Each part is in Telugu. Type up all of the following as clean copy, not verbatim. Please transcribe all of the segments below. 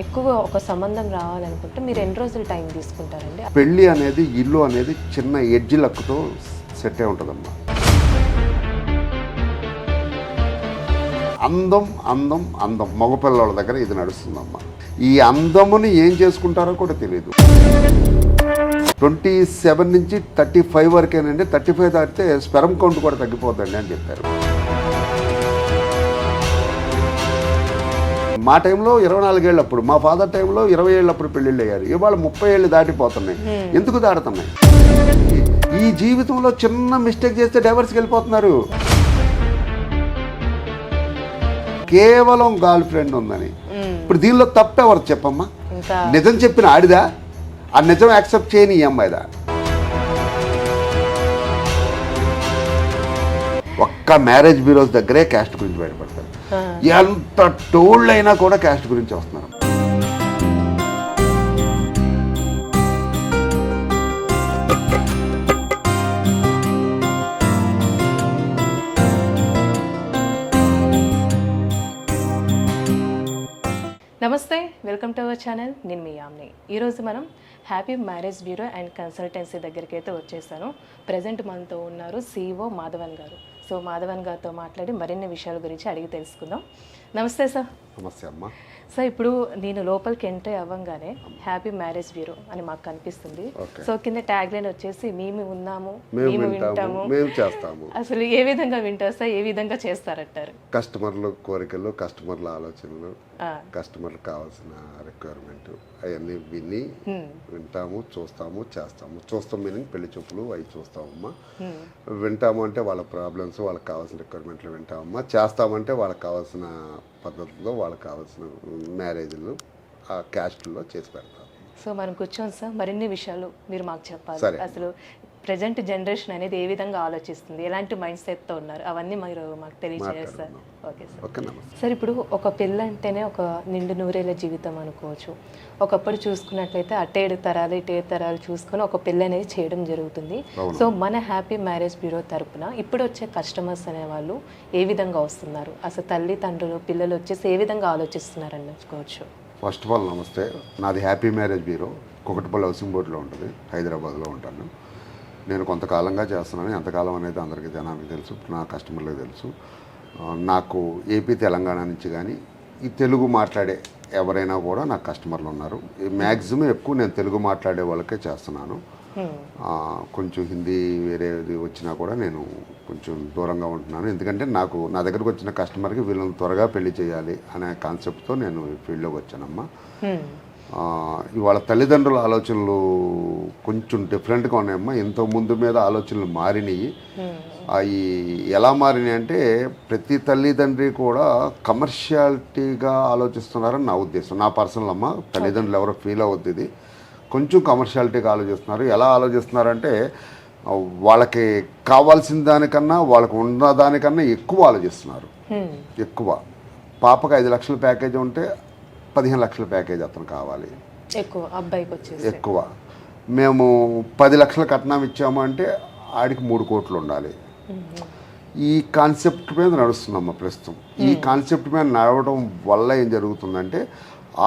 ఎక్కువ ఒక సంబంధం రావాలనుకుంటే మీరు ఎన్ని రోజులు టైం తీసుకుంటారండి? పెళ్ళి అనేది ఇల్లు అనేది చిన్న ఎడ్జి లక్కుతో సెట్ అయి ఉంటుందమ్మా. అందం అందం అందం మగపిల్లల దగ్గర ఇది నడుస్తుందమ్మా. ఈ అందముని ఏం చేసుకుంటారో కూడా తెలియదు. 27 నుంచి 35 వరకేనండి. 35 దాటితే స్పెరమ్ కౌంట్ కూడా తగ్గిపోద్దండి అని చెప్పారు. మా టైంలో 24 ఏళ్ళప్పుడు, మా ఫాదర్ టైంలో 20 ఏళ్ళప్పుడు పెళ్ళిళ్ళు అయ్యారు. ఇవాళ 30 ఏళ్ళు దాటిపోతున్నాయి. ఎందుకు దాడుతున్నాయి? ఈ జీవితంలో చిన్న మిస్టేక్ చేస్తే డైవర్స్కి వెళ్ళిపోతున్నారు. కేవలం గర్ల్ ఫ్రెండ్ ఉందని. ఇప్పుడు దీనిలో తప్పెవరు చెప్పమ్మా? నిజం చెప్పిన ఆడిదా? ఆ నిజం యాక్సెప్ట్ చేయని ఈ అమ్మాయిదా? ఒక్క మ్యారేజ్ బ్యూరోస్ దగ్గరే క్యాస్ట్ గురించి బయటపడతారు. ఎంత టోల్డ్ అయినా కూడా క్యాస్ట్ గురించి వస్తున్నారు. నమస్తే, వెల్కమ్ టు అవర్ ఛానల్. నేను మీ యామ్ని. ఈరోజు మనం happy marriage bureau and consultancy దగ్గరికి అయితే వచ్చేసాను. ప్రజెంట్ మనతో ఉన్నారు CEO మాధవన్ గారు. సో మాధవన్ గారితో మాట్లాడి మరిన్ని విషయాల గురించి అడిగి తెలుసుకుందాం. నమస్తే సార్. నమస్తే అమ్మా. సార్, ఇప్పుడు నేను లోపలికి ఎంట్రీ అవ్వగానే హ్యాపీ మ్యారేజ్ బ్యూరో అని మాకు కనిపిస్తుంది. సో కింద ట్యాగ్ లైన్ వచ్చేసి మేము ఉన్నాము, మేము వింటాము, మేము చేస్తాము. అసలు ఏ విధంగా వింటారు సార్? ఏ విధంగా చేస్తారంటారు? కస్టమర్ల కోరికలు, కస్టమర్ల ఆలోచనలు, కస్టమర్లకు కావాల్సిన రిక్వైర్మెంట్ అవన్నీ విని వింటాము, చూస్తాము, చేస్తాము. చూస్తాం మీనింగ్ పెళ్లి చూపులు అవి చూస్తామమ్మా. వింటాము అంటే వాళ్ళ ప్రాబ్లమ్స్, వాళ్ళకి కావాల్సిన రిక్వైర్మెంట్లు వింటామమ్మా. చేస్తామంటే వాళ్ళకి కావాల్సిన పద్ధతిలో వాళ్ళకి కావాల్సిన మ్యారేజ్లు ఆ క్యాస్ట్లో చేసి పెడతాం. సో మనం కూర్చోం సార్, మరిన్ని విషయాలు మీరు మాకు చెప్పాలి. అసలు ప్రజెంట్ జనరేషన్ అనేది ఏ విధంగా ఆలోచిస్తుంది, ఎలాంటి మైండ్ సెట్తో ఉన్నారు, అవన్నీ మీరు మాకు తెలియజేస్తారు. Okay sir. సార్, ఇప్పుడు ఒక పెళ్ళి అంటేనే ఒక నిండు నూరేళ్ళ జీవితం అనుకోవచ్చు. ఒకప్పుడు చూసుకున్నట్లయితే అటేడు తరాలు ఇటేడు తరాలు చూసుకొని ఒక పెళ్ళి అనేది చేయడం జరుగుతుంది. సో మన హ్యాపీ మ్యారేజ్ బ్యూరో తరపున ఇప్పుడు వచ్చే కస్టమర్స్ అనేవాళ్ళు ఏ విధంగా వస్తున్నారు, అసలు తల్లిదండ్రులు పిల్లలు వచ్చేసి ఏ విధంగా ఆలోచిస్తున్నారు అనుకోవచ్చు? ఫస్ట్ ఆఫ్ ఆల్ నమస్తే. నాది happy marriage bureau Kukatpally housing బోర్డులో ఉంటుంది, హైదరాబాద్లో ఉంటాను. నేను కొంతకాలంగా చేస్తున్నాను. ఎంతకాలం అనేది అందరికీ జనానికి తెలుసు, నా కస్టమర్లకు తెలుసు. నాకు ఏపీ తెలంగాణ నుంచి కానీ ఈ తెలుగు మాట్లాడే ఎవరైనా కూడా నాకు కస్టమర్లు ఉన్నారు. మ్యాక్సిమం ఎక్కువ నేను తెలుగు మాట్లాడే వాళ్ళకే చేస్తున్నాను. కొంచెం హిందీ వేరేది వచ్చినా కూడా నేను కొంచెం దూరంగా ఉంటున్నాను. ఎందుకంటే నా దగ్గరకు వచ్చిన కస్టమర్కి వీళ్ళని త్వరగా పెళ్లి చేయాలి అనే కాన్సెప్ట్తో నేను ఈ ఫీల్డ్లోకి వచ్చానమ్మా. ఇవాళ తల్లిదండ్రుల ఆలోచనలు కొంచెం డిఫరెంట్గా ఉన్నాయమ్మా. ఎంతో ముందు మీద ఆలోచనలు మారినాయి. అవి ఎలా మారినాయి అంటే ప్రతి తల్లిదండ్రి కూడా కమర్షియాలిటీగా ఆలోచిస్తున్నారని నా ఉద్దేశం, నా పర్సనల్ అమ్మ. తల్లిదండ్రులు ఎవరో ఫీల్ అవుద్ది, ఇది కొంచెం కమర్షియాలిటీగా ఆలోచిస్తున్నారు. ఎలా ఆలోచిస్తున్నారంటే వాళ్ళకి కావాల్సిన దానికన్నా వాళ్ళకు ఉన్న దానికన్నా ఎక్కువ ఆలోచిస్తున్నారు. ఎక్కువ పాపకు 5 లక్షల ప్యాకేజ్ ఉంటే 15 లక్షల ప్యాకేజ్ అతను కావాలి, ఎక్కువ అబ్బాయికి వచ్చేసి ఎక్కువ. మేము 10 లక్షల కట్నం ఇచ్చాము అంటే ఆడికి 3 కోట్లు ఉండాలి. ఈ కాన్సెప్ట్ మీద నడుస్తుందమ్మా ప్రస్తుతం. ఈ కాన్సెప్ట్ మీద నడవడం వల్ల ఏం జరుగుతుందంటే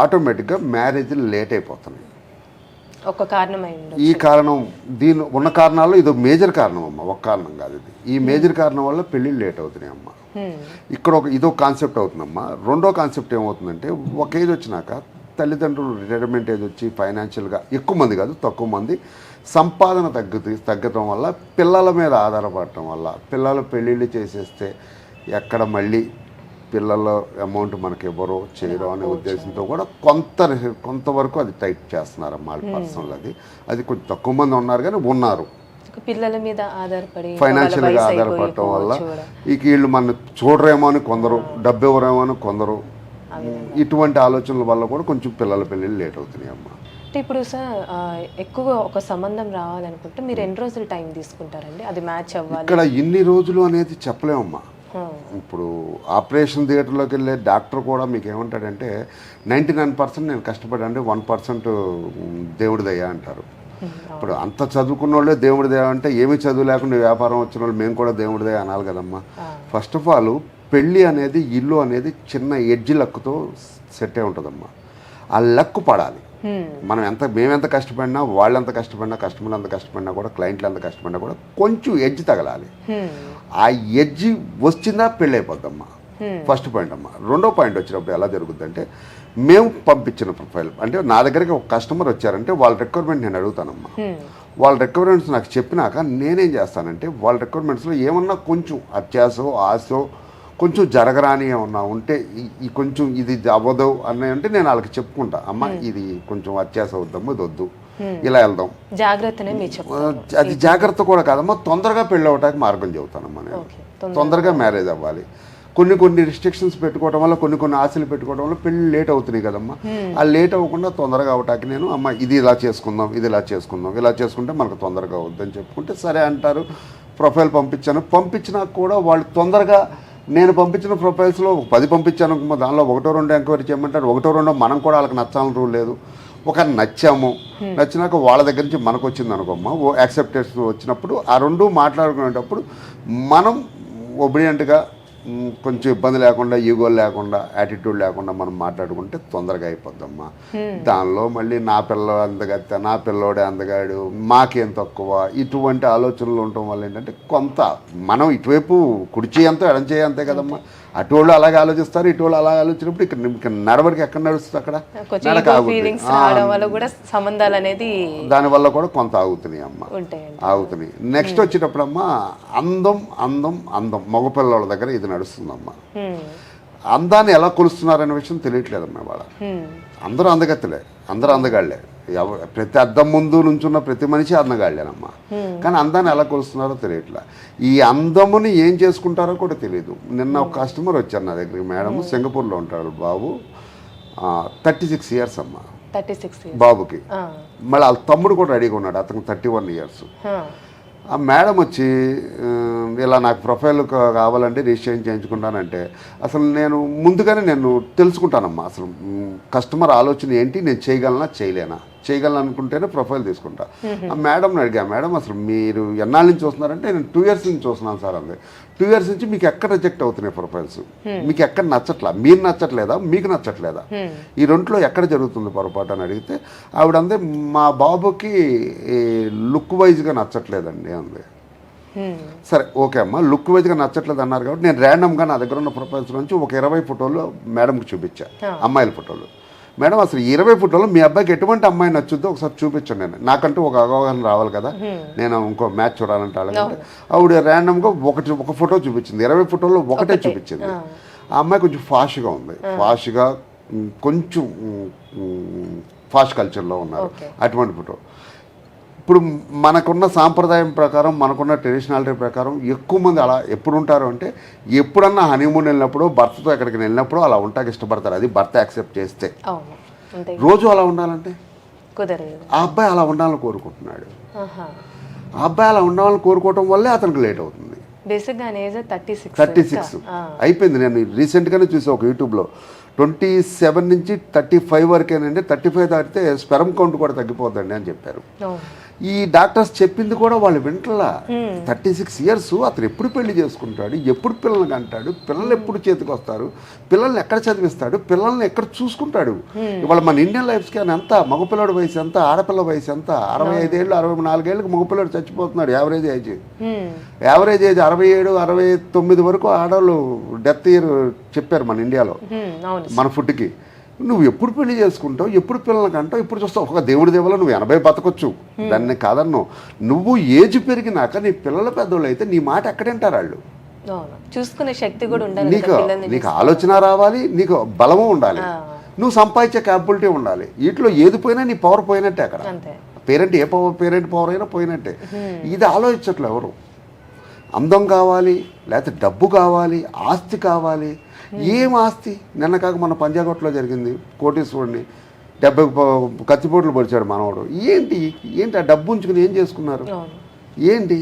ఆటోమేటిక్గా మ్యారేజ్లు లేట్ అయిపోతున్నాయి. ఒక కారణం ఈ కారణం, దీని ఉన్న కారణాల్లో ఇదో మేజర్ కారణం అమ్మ, ఒక కారణం కాదు ఇది. ఈ మేజర్ కారణం వల్ల పెళ్ళిళ్ళు లేట్ అవుతున్నాయి అమ్మ. ఇక్కడ ఇదో కాన్సెప్ట్ అవుతుందమ్మా. రెండో కాన్సెప్ట్ ఏమవుతుందంటే ఒక ఏజ్ వచ్చినాక తల్లిదండ్రులు రిటైర్మెంట్ ఏజ్ వచ్చి ఫైనాన్షియల్గా ఎక్కువ మంది కాదు తక్కువ మంది సంపాదన తగ్గటం వల్ల పిల్లల మీద ఆధారపడటం వల్ల పిల్లలు పెళ్ళిళ్ళు చేసేస్తే ఎక్కడ మళ్ళీ పిల్లల అమౌంట్ మనకి ఎవరో చేయడం అనే ఉద్దేశంతో కూడా కొంతవరకు అది టైట్ చేస్తున్నారమ్మా. పర్సనల్ అది కొంచెం తక్కువ మంది ఉన్నారు కానీ ఉన్నారు. పిల్లల మీద ఆధారపడి ఫైనాన్షియల్గా ఆధారపడటం వల్ల ఇక వీళ్ళు మన చూడరేమో అని కొందరు, డబ్బు ఎవరేమో అని కొందరు, ఇటువంటి ఆలోచనల వల్ల కూడా కొంచెం పిల్లల పెళ్ళిళ్ళు లేట్ అవుతున్నాయి అమ్మా. అంటే ఇప్పుడు సార్ ఎక్కువ ఒక సంబంధం రావాలనుకుంటే మీరు ఎన్ని రోజులు టైం తీసుకుంటారండి? అది మ్యాచ్ అవ్వాలి. ఇక్కడ ఇన్ని రోజులు అనేది చెప్పలేమమ్మా. ఇప్పుడు ఆపరేషన్ థియేటర్లోకి వెళ్ళే డాక్టర్ కూడా మీకు ఏమంటాడంటే 99% నేను కష్టపడి అంటే 1% దేవుడి దయ అంటారు. ఇప్పుడు అంత చదువుకున్న వాళ్ళే దేవుడి దయ అంటే ఏమీ చదువు లేకుండా వ్యాపారం వచ్చిన వాళ్ళు మేము కూడా దేవుడి దయ అనాలి కదమ్మా. ఫస్ట్ ఆఫ్ ఆల్ పెళ్ళి అనేది ఇల్లు అనేది చిన్న ఎడ్జి లక్కుతో సెట్ అయి ఉంటుందమ్మా. ఆ లక్కు పడాలి. మేమెంత కష్టపడినా, వాళ్ళెంత కష్టపడినా, కస్టమర్లు ఎంత కష్టపడినా కూడా, క్లయింట్లు ఎంత కష్టపడినా కూడా కొంచెం ఎడ్జ్ తగలాలి. ఆ ఎడ్జ్ వచ్చిందా పెళ్ళి అయిపోద్దమ్మా. ఫస్ట్ పాయింట్ అమ్మా. రెండో పాయింట్ వచ్చినప్పుడు ఎలా జరుగుద్దంటే, మేము పంపించిన ప్రొఫైల్ అంటే నా దగ్గరికి ఒక కస్టమర్ వచ్చారంటే వాళ్ళ రిక్వైర్మెంట్ నేను అడుగుతానమ్మా. వాళ్ళ రిక్వైర్మెంట్స్ నాకు చెప్పినాక నేనేం చేస్తానంటే, వాళ్ళ రిక్వైర్మెంట్స్లో ఏమన్నా కొంచెం అత్యాసో ఆశో కొంచెం జరగరాని ఏమన్నా ఉంటే, ఈ కొంచెం ఇది అవ్వదు అని అంటే నేను వాళ్ళకి చెప్పుకుంటా, అమ్మ ఇది కొంచెం అత్యాస అవుద్దమ్మా, ఇది వద్దు, ఇలా వెళ్దాం. జాగ్రత్తనే అది జాగ్రత్త కూడా కాదమ్మా, తొందరగా పెళ్ళి అవ్వటానికి మార్గం చెబుతానమ్మా నేను. తొందరగా మ్యారేజ్ అవ్వాలి. కొన్ని రిస్ట్రిక్షన్స్ పెట్టుకోవడం వల్ల, కొన్ని ఆశలు పెట్టుకోవడం వల్ల పెళ్ళి లేట్ అవుతున్నాయి కదమ్మా. ఆ లేట్ అవ్వకుండా తొందరగా అవటానికి నేను, అమ్మ ఇది ఇలా చేసుకుందాం, ఇది ఇలా చేసుకుందాం, ఇలా చేసుకుంటే మనకు తొందరగా అవుద్దని చెప్పుకుంటే సరే అంటారు. ప్రొఫైల్ పంపించినా కూడా వాళ్ళు తొందరగా, నేను పంపించిన ప్రొఫైల్స్లో 10 పంపించాను, దానిలో 1-2 ఎంక్వైరీ చేయమంటారు. 1-2 మనం కూడా వాళ్ళకి నచ్చాలని రూల్ లేదు. ఒక నచ్చినాక వాళ్ళ దగ్గర నుంచి మనకు వచ్చింది అనుకోమ్మా, యాక్సెప్టెన్స్ వచ్చినప్పుడు ఆ 2 మాట్లాడుకునేటప్పుడు మనం ఒబిడియంట్గా, కొంచెం ఇబ్బంది లేకుండా, ఈగోలు లేకుండా, యాటిట్యూడ్ లేకుండా మనం మాట్లాడుకుంటే తొందరగా అయిపోద్దమ్మా. దానిలో మళ్ళీ నా పిల్లలు అందగత్త, నా పిల్లోడే అందగాడు, మాకేం తక్కువ, ఇటువంటి ఆలోచనలు ఉండటం వల్ల ఏంటంటే కొంత మనం ఇటువైపు కుడి చేయంతో ఎడం చేయంతే కదమ్మా. అటువాళ్ళు అలాగే ఆలోచిస్తారు, ఇటువాళ్ళు అలాగే ఆలోచించినప్పుడు ఇక్కడ నడవడికి ఎక్కడ నడుస్తుంది, అక్కడ సంబంధాలు అనేది దానివల్ల కూడా కొంత ఆగుతున్నాయి అమ్మ, ఆగుతున్నాయి. నెక్స్ట్ వచ్చేటప్పుడమ్మా అందం మగపిల్లల దగ్గర ఇది నడుస్తుందమ్మా. అందాన్ని ఎలా కొలుస్తున్నారనే విషయం తెలియట్లేదమ్మా. వాళ్ళ అందరూ అందగత్తలే, అందరూ అందగాళ్లే. ప్రతి అద్దం ముందు నుంచున్న ప్రతి మనిషి అందగాళ్ళేనమ్మా. కానీ అందాన్ని ఎలా కొలుస్తున్నారో తెలియట్లే. ఈ అందముని ఏం చేసుకుంటారో కూడా తెలియదు. నిన్న ఒక కస్టమర్ వచ్చారు నా దగ్గరికి, మేడం, సింగపూర్లో ఉంటాడు బాబు, 36 ఇయర్స్ అమ్మా బాబుకి. మళ్ళీ వాళ్ళ తమ్ముడు కూడా రెడీగా ఉన్నాడు, అతనికి 31 ఇయర్స్. ఆ మేడం వచ్చి ఇలా నాకు ప్రొఫైల్ కావాలంటే రిజిస్ట్రేషన్ చేయించుకుంటానంటే, అసలు నేను ముందుగానే నేను తెలుసుకుంటానమ్మా, అసలు కస్టమర్ ఆలోచన ఏంటి, నేను చేయగలను అనుకుంటేనే ప్రొఫైల్ తీసుకుంటా. ఆ మేడంని అడిగా, మేడం అసలు మీరు ఎన్నాళ్ళ నుంచి చూస్తున్నారంటే, నేను 2 years నుంచి చూస్తున్నాను సార్ అంది. 2 years నుంచి మీకు ఎక్కడ రిజెక్ట్ అవుతున్నాయి ప్రొఫైల్స్, మీకు ఎక్కడ నచ్చట్లా, మీరు నచ్చట్లేదా, మీకు నచ్చట్లేదా, ఈ రెంట్లో ఎక్కడ జరుగుతుంది పొరపాటు అని అడిగితే ఆవిడ అందే, మా బాబుకి లుక్ వైజ్గా నచ్చట్లేదండి అంది. సరే ఓకే అమ్మా, లుక్ వైజ్గా నచ్చట్లేదు అన్నారు కాబట్టి నేను ర్యాండమ్గా నా దగ్గర ఉన్న ప్రొఫైల్స్ నుంచి ఒక 20 ఫోటోలు మేడంకి చూపించా, అమ్మాయిల ఫోటోలు. మేడం అసలు 20 ఫోటోలో మీ అబ్బాయికి ఎటువంటి అమ్మాయి నచ్చుద్దో ఒకసారి చూపించండి. నేను నాకంటూ ఒక అవగాహన రావాలి కదా, నేను ఇంకో మ్యాచ్ చూడాలంటే అలాగంటే ఆవిడ ర్యాండమ్గా ఒక ఫోటో చూపించింది, 20 ఫోటోల్లో ఒకటే చూపించింది. ఆ అమ్మాయి కొంచెం ఫాస్ట్గా కొంచెం ఫాస్ట్ కల్చర్లో ఉన్నారు, అటువంటి ఫోటో. ఇప్పుడు మనకున్న సాంప్రదాయం ప్రకారం, మనకున్న ట్రెడిషనాలిటీ ప్రకారం ఎక్కువ మంది అలా ఎప్పుడు ఉంటారు అంటే, ఎప్పుడన్నా హనీమూన్ వెళ్ళినప్పుడు, భర్తతో ఎక్కడికి వెళ్ళినప్పుడు అలా ఉంటాకి ఇష్టపడతారు. అది భర్త యాక్సెప్ట్ చేస్తే. రోజు అలా ఉండాలంటే ఆ అబ్బాయి అలా ఉండాలని కోరుకుంటున్నాడు. ఆ అబ్బాయి అలా ఉండాలని కోరుకోవటం వల్లే అతనికి లేట్ అవుతుంది. 36 అయిపోయింది. నేను రీసెంట్గానే చూసా ఒక యూట్యూబ్లో, 27 నుంచి 35 వరకేనండి, 35 దాటితే స్పెర్మ్ కౌంట్ కూడా తగ్గిపోద్దండి అని చెప్పారు. ఈ డాక్టర్స్ చెప్పింది కూడా వాళ్ళు వింటలా. 36 ఇయర్స్, అతను ఎప్పుడు పెళ్లి చేసుకుంటాడు, ఎప్పుడు పిల్లల్ని కంటాడు, పిల్లలు ఎప్పుడు చేతికి వస్తారు, పిల్లల్ని ఎక్కడ చదివిస్తాడు, పిల్లల్ని ఎక్కడ చూసుకుంటాడు. ఇవాళ మన ఇండియన్ లైఫ్ స్కాన్ ఎంత, మగపిల్లడి వయసు ఎంత, ఆడపిల్ల వయసు ఎంత, 65 ఏళ్ళు 64 ఏళ్ళకి మగపిల్లడు చచ్చిపోతున్నాడు. యావరేజ్ ఏజ్ 67 69 వరకు ఆడవాళ్ళు డెత్ ఇయర్ చెప్పారు మన ఇండియాలో, మన ఫుడ్కి. నువ్వు ఎప్పుడు పెళ్లి చేసుకుంటావు, ఎప్పుడు పిల్లలకి అంటావు, ఇప్పుడు చూస్తావు. ఒక దేవుడి దేవుల నువ్వు 80 బతకొచ్చు, దాన్ని కాదన్నావు. నువ్వు ఏజ్ పెరిగినాక నీ పిల్లల పెద్దోళ్ళు అయితే నీ మాట ఎక్కడంటారు వాళ్ళు. చూసుకునే శక్తి కూడా ఉండాలి, నీకు ఆలోచన రావాలి, నీకు బలము ఉండాలి, నువ్వు సంపాదించే క్యాపబిలిటీ ఉండాలి. వీటిలో ఏది పోయినా నీ పవర్ పోయినట్టే. అక్కడ పేరెంట్ పవర్ అయినా పోయినట్టే. ఇది ఆలోచించట్లే ఎవరు. అందం కావాలి, లేకపోతే డబ్బు కావాలి, ఆస్తి కావాలి. ఏం ఆస్తి? నిన్న కాక మన పంజాగట్లో జరిగింది, కోటీశ్వరుడిని 70 కత్తిపోట్లు పొడిచాడు మనవాడు. ఏంటి ఆ డబ్బు ఉంచుకుని ఏం చేసుకున్నారు? ఏంటి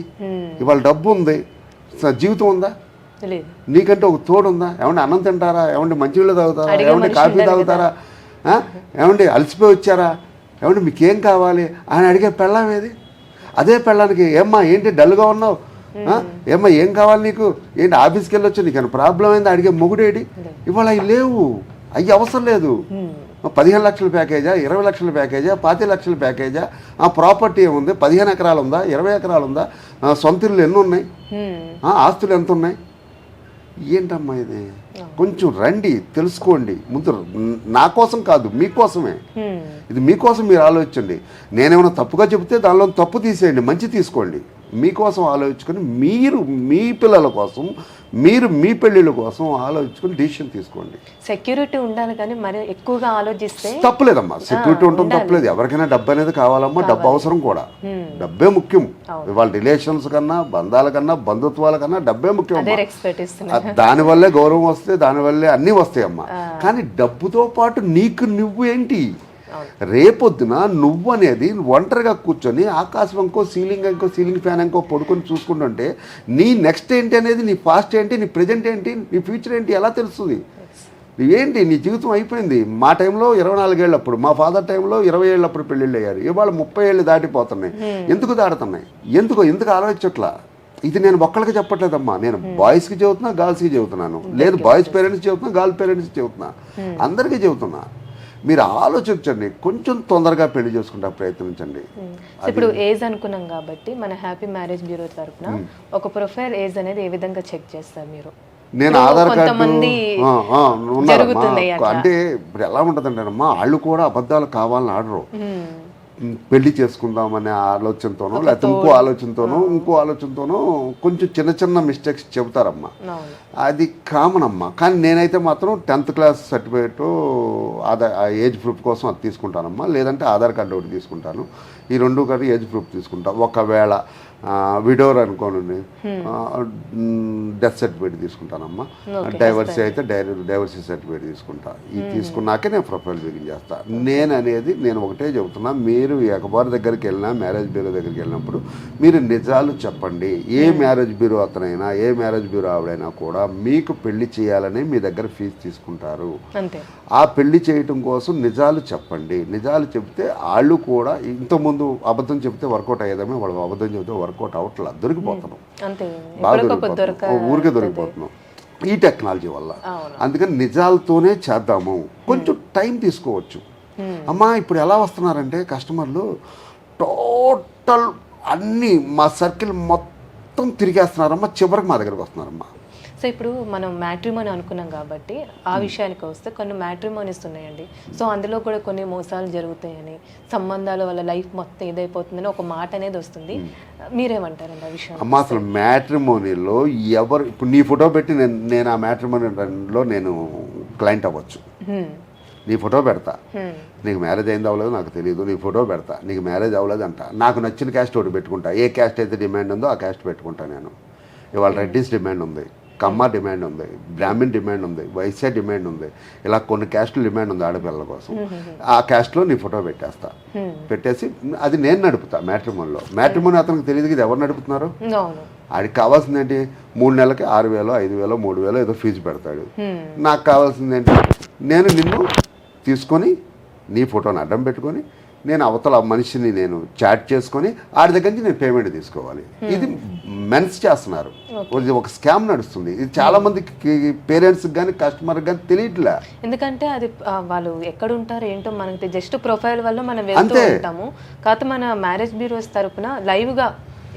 ఇవాళ డబ్బు ఉంది, జీవితం ఉందా? నీకంటే ఒక తోడు ఉందా? ఏమంటే అన్నం తింటారా? ఏమంటే మంచినీళ్ళు తాగుతారా? ఏమంటే కాఫీ తాగుతారా? ఏమంటే అలసిపోయి వచ్చారా? ఏమంటే మీకేం కావాలి అని అడిగే పెళ్ళాం ఏది? అదే పెళ్ళానికి ఏమ్మా ఏంటి డల్గా ఉన్నావు, ఏమ్మా ఏం కావాలి నీకు, ఏంటి ఆఫీస్కి వెళ్ళొచ్చు, నీకు ప్రాబ్లం అయింది అడిగే మొగుడేడి? ఇవాళ అవి లేవు. అవి అవసరం లేదు. 15 లక్షల ప్యాకేజా, 20 లక్షల ప్యాకేజా, 25 లక్షల ప్యాకేజా, ఆ ప్రాపర్టీ ఏముంది, 15 ఎకరాలు ఉందా, 20 ఎకరాలు ఉందా, సొంత ఇల్లు ఎన్ని ఉన్నాయి, ఆస్తులు ఎంత ఉన్నాయి, ఏంటమ్మా ఇది? కొంచెం రండి, తెలుసుకోండి. ముందు నా కోసం కాదు, మీకోసమే. ఇది మీకోసం మీరు ఆలోచించండి. నేనేమైనా తప్పుగా చెబితే దానిలో తప్పు తీసేయండి, మంచి తీసుకోండి. మీకోసం ఆలోచించుకొని మీరు మీ పిల్లల కోసం, మీరు మీ పెళ్ళిళ్ళ కోసం ఆలోచించుకొని డిసిషన్ తీసుకోండి. సెక్యూరిటీ ఉండాలి కానీ మరి ఎక్కువగా ఆలోచిస్తే తప్పులేదమ్మా. సెక్యూరిటీ ఉండటం తప్పులేదు. ఎవరికైనా డబ్బు అనేది కావాలమ్మా, డబ్బు అవసరం కూడా. డబ్బే ముఖ్యం. ఇవాళ రిలేషన్స్ కన్నా, బంధాల కన్నా, బంధుత్వాల కన్నా డబ్బే ముఖ్యం. దానివల్లే గౌరవం వస్తే, దానివల్లే అన్నీ వస్తాయమ్మా. కానీ డబ్బుతో పాటు నీకు నువ్వు ఏంటి? రేపొద్దున నువ్వు అనేది ఒంటరిగా కూర్చొని ఆకాశం ఇంకో సీలింగ్ ఫ్యాన్ ఇంకో పడుకొని చూసుకుంటుంటే నీ నెక్స్ట్ ఏంటి అనేది, నీ పాస్ట్ ఏంటి, నీ ప్రజెంట్ ఏంటి, నీ ఫ్యూచర్ ఏంటి ఎలా తెలుస్తుంది? ఏంటి నీ జీవితం అయిపోయింది. మా టైంలో 24 ఏళ్ళప్పుడు, మా ఫాదర్ టైంలో 20 ఏళ్ళప్పుడు పెళ్ళిళ్ళు అయ్యారు. ఇవాళ 30 ఏళ్ళు దాటిపోతున్నాయి. ఎందుకు దాడుతున్నాయి? ఎందుకు ఆలోచించట్లా? ఇది నేను ఒక్కళ్ళకి చెప్పట్లేదమ్మా. నేను బాయ్స్కి చెబుతున్నా, గర్ల్స్కి చెబుతున్నాను. లేదు బాయ్స్ పేరెంట్స్ చెబుతున్నా, గర్ల్ పేరెంట్స్కి చెబుతున్నా, అందరికీ చెబుతున్నా. మీరు ఆలోచించండి, కొంచెం తొందరగా పెళ్లి చేసుకుంటా ప్రయత్నించండి. ఇప్పుడు ఏజ్ అనుకున్నాం కాబట్టి మన హ్యాపీ మ్యారేజ్ బ్యూరో తరపున ఒక ప్రొఫైల్ ఏజ్ అనేది ఏ విధంగా చెక్ చేస్తారు మీరు? నేను ఆధార్ కార్డు అంటే ఇప్పుడు ఎలా ఉంటుందంటే అమ్మా, వాళ్ళు కూడా అబద్ధాలు కావాలని ఆడరు. పెళ్లి చేసుకుందామనే ఆలోచనతోనో, లేకపోతే ఇంకో ఆలోచనతోనో కొంచెం చిన్న మిస్టేక్స్ చెబుతారమ్మా. అది కామన్ అమ్మా. కానీ నేనైతే మాత్రం 10th class certificate, age proof కోసం అది తీసుకుంటానమ్మా. లేదంటే ఆధార్ కార్డు ఒకటి తీసుకుంటాను. ఈ 2 కలిపి ఏజ్ ప్రూఫ్ తీసుకుంటాను. ఒకవేళ విడోర్ అనుకోనండి, డెత్ సర్టిఫికేట్ తీసుకుంటానమ్మా. డైవర్సీ అయితే డైవర్సీ సర్టిఫికేట్ తీసుకుంటా. ఇది తీసుకున్నాకే నేను ప్రొఫైల్ బిగిన్ చేస్తా. నేను ఒకటే చెబుతున్నా, మీరు ఎకబార్ దగ్గరికి వెళ్ళినా, మ్యారేజ్ బ్యూరో దగ్గరికి వెళ్ళినప్పుడు మీరు నిజాలు చెప్పండి. ఏ మ్యారేజ్ బ్యూరో అతనైనా, ఏ మ్యారేజ్ బ్యూరో ఆవిడైనా కూడా మీకు పెళ్లి చేయాలని మీ దగ్గర ఫీజు తీసుకుంటారు. ఆ పెళ్లి చేయటం కోసం నిజాలు చెప్పండి. నిజాలు చెప్తే వాళ్ళు కూడా, ఇంతకుముందు అబద్ధం చెప్తే వర్కౌట్ అయ్యేదమే, వాళ్ళు అబద్ధం చెప్తే వర్కౌట్ అవ్వట్లా, దొరికిపోతున్నాం, బాగా దొరికిపోతున్నాం, ఊరికే దొరికిపోతున్నాం ఈ టెక్నాలజీ వల్ల. అందుకని నిజాలతోనే చేద్దాము. కొంచెం టైం తీసుకోవచ్చు అమ్మా. ఇప్పుడు ఎలా వస్తున్నారంటే కస్టమర్లు టోటల్ అన్నీ మా సర్కిల్ మొత్తం తిరిగేస్తున్నారమ్మా, చివరికి మా దగ్గరకు వస్తున్నారమ్మా. సో ఇప్పుడు మనం మ్యాట్రిమోని అనుకున్నాం కాబట్టి ఆ విషయానికి వస్తే కొన్ని మ్యాట్రిమోనీస్ ఉన్నాయండి. సో అందులో కూడా కొన్ని మోసాలు జరుగుతాయని, సంబంధాల వల్ల లైఫ్ మొత్తం ఇదైపోతుందని ఒక మాట అనేది వస్తుంది. మీరేమంటారండి ఆ విషయం? అమ్మ, అసలు మ్యాట్రిమోనీలో ఎవరు ఇప్పుడు నీ ఫోటో పెట్టి నేను ఆ మ్యాట్రిమోనీలో నేను క్లయింట్ అవ్వచ్చు. నీ ఫోటో పెడతా, నీకు మ్యారేజ్ అయింది అవ్వలేదు నాకు తెలియదు, నీ ఫోటో పెడతా, నీకు మ్యారేజ్ అవ్వలేదు అంట, నాకు నచ్చిన క్యాస్ట్ ఒకటి పెట్టుకుంటా. ఏ క్యాస్ట్ అయితే డిమాండ్ ఉందో ఆ క్యాస్ట్ పెట్టుకుంటా నేను. ఇవాళ రెడ్డిస్ డిమాండ్ ఉంది, కమ్మ డిమాండ్ ఉంది, బ్రాహ్మిన్ డిమాండ్ ఉంది, వైశ్య డిమాండ్ ఉంది, ఇలా కొన్ని క్యాస్టులు డిమాండ్ ఉంది ఆడపిల్లల కోసం. ఆ క్యాస్ట్లో నీ ఫోటో పెట్టేస్తా. పెట్టేసి అది నేను నడుపుతా మ్యాట్రిమోనీలో. మ్యాట్రిమోనీ అతనికి తెలియదు ఇది ఎవరు నడుపుతున్నారు. ఆడికి కావాల్సింది ఏంటి? 3 నెలలకి 6,000, 5,000, 3,000 ఏదో ఫీజు పెడతాడు. నాకు కావాల్సింది ఏంటి? నేను నిన్ను తీసుకొని నీ ఫోటోని అడ్డం పెట్టుకొని నేను అవతల మనిషిని నేను చాట్ చేసుకొని ఆడి దగ్గర నుంచి నేను పేమెంట్ తీసుకోవాలి. ఇది మెన్స్ చేస్తున్నారు. ఒక స్కామ్ నడుస్తుంది. ఇది చాలా మందికి పేరెంట్స్కి కానీ కస్టమర్కి కానీ తెలియట్లే. ఎందుకంటే అది వాళ్ళు ఎక్కడ ఉంటారు ఏంటో మనకి జస్ట్ ప్రొఫైల్ వల్ల మనం వెళ్తూ ఉంటాము. కాకపోతే మన మ్యారేజ్ బ్యూరోస్ తరపున లైవ్గా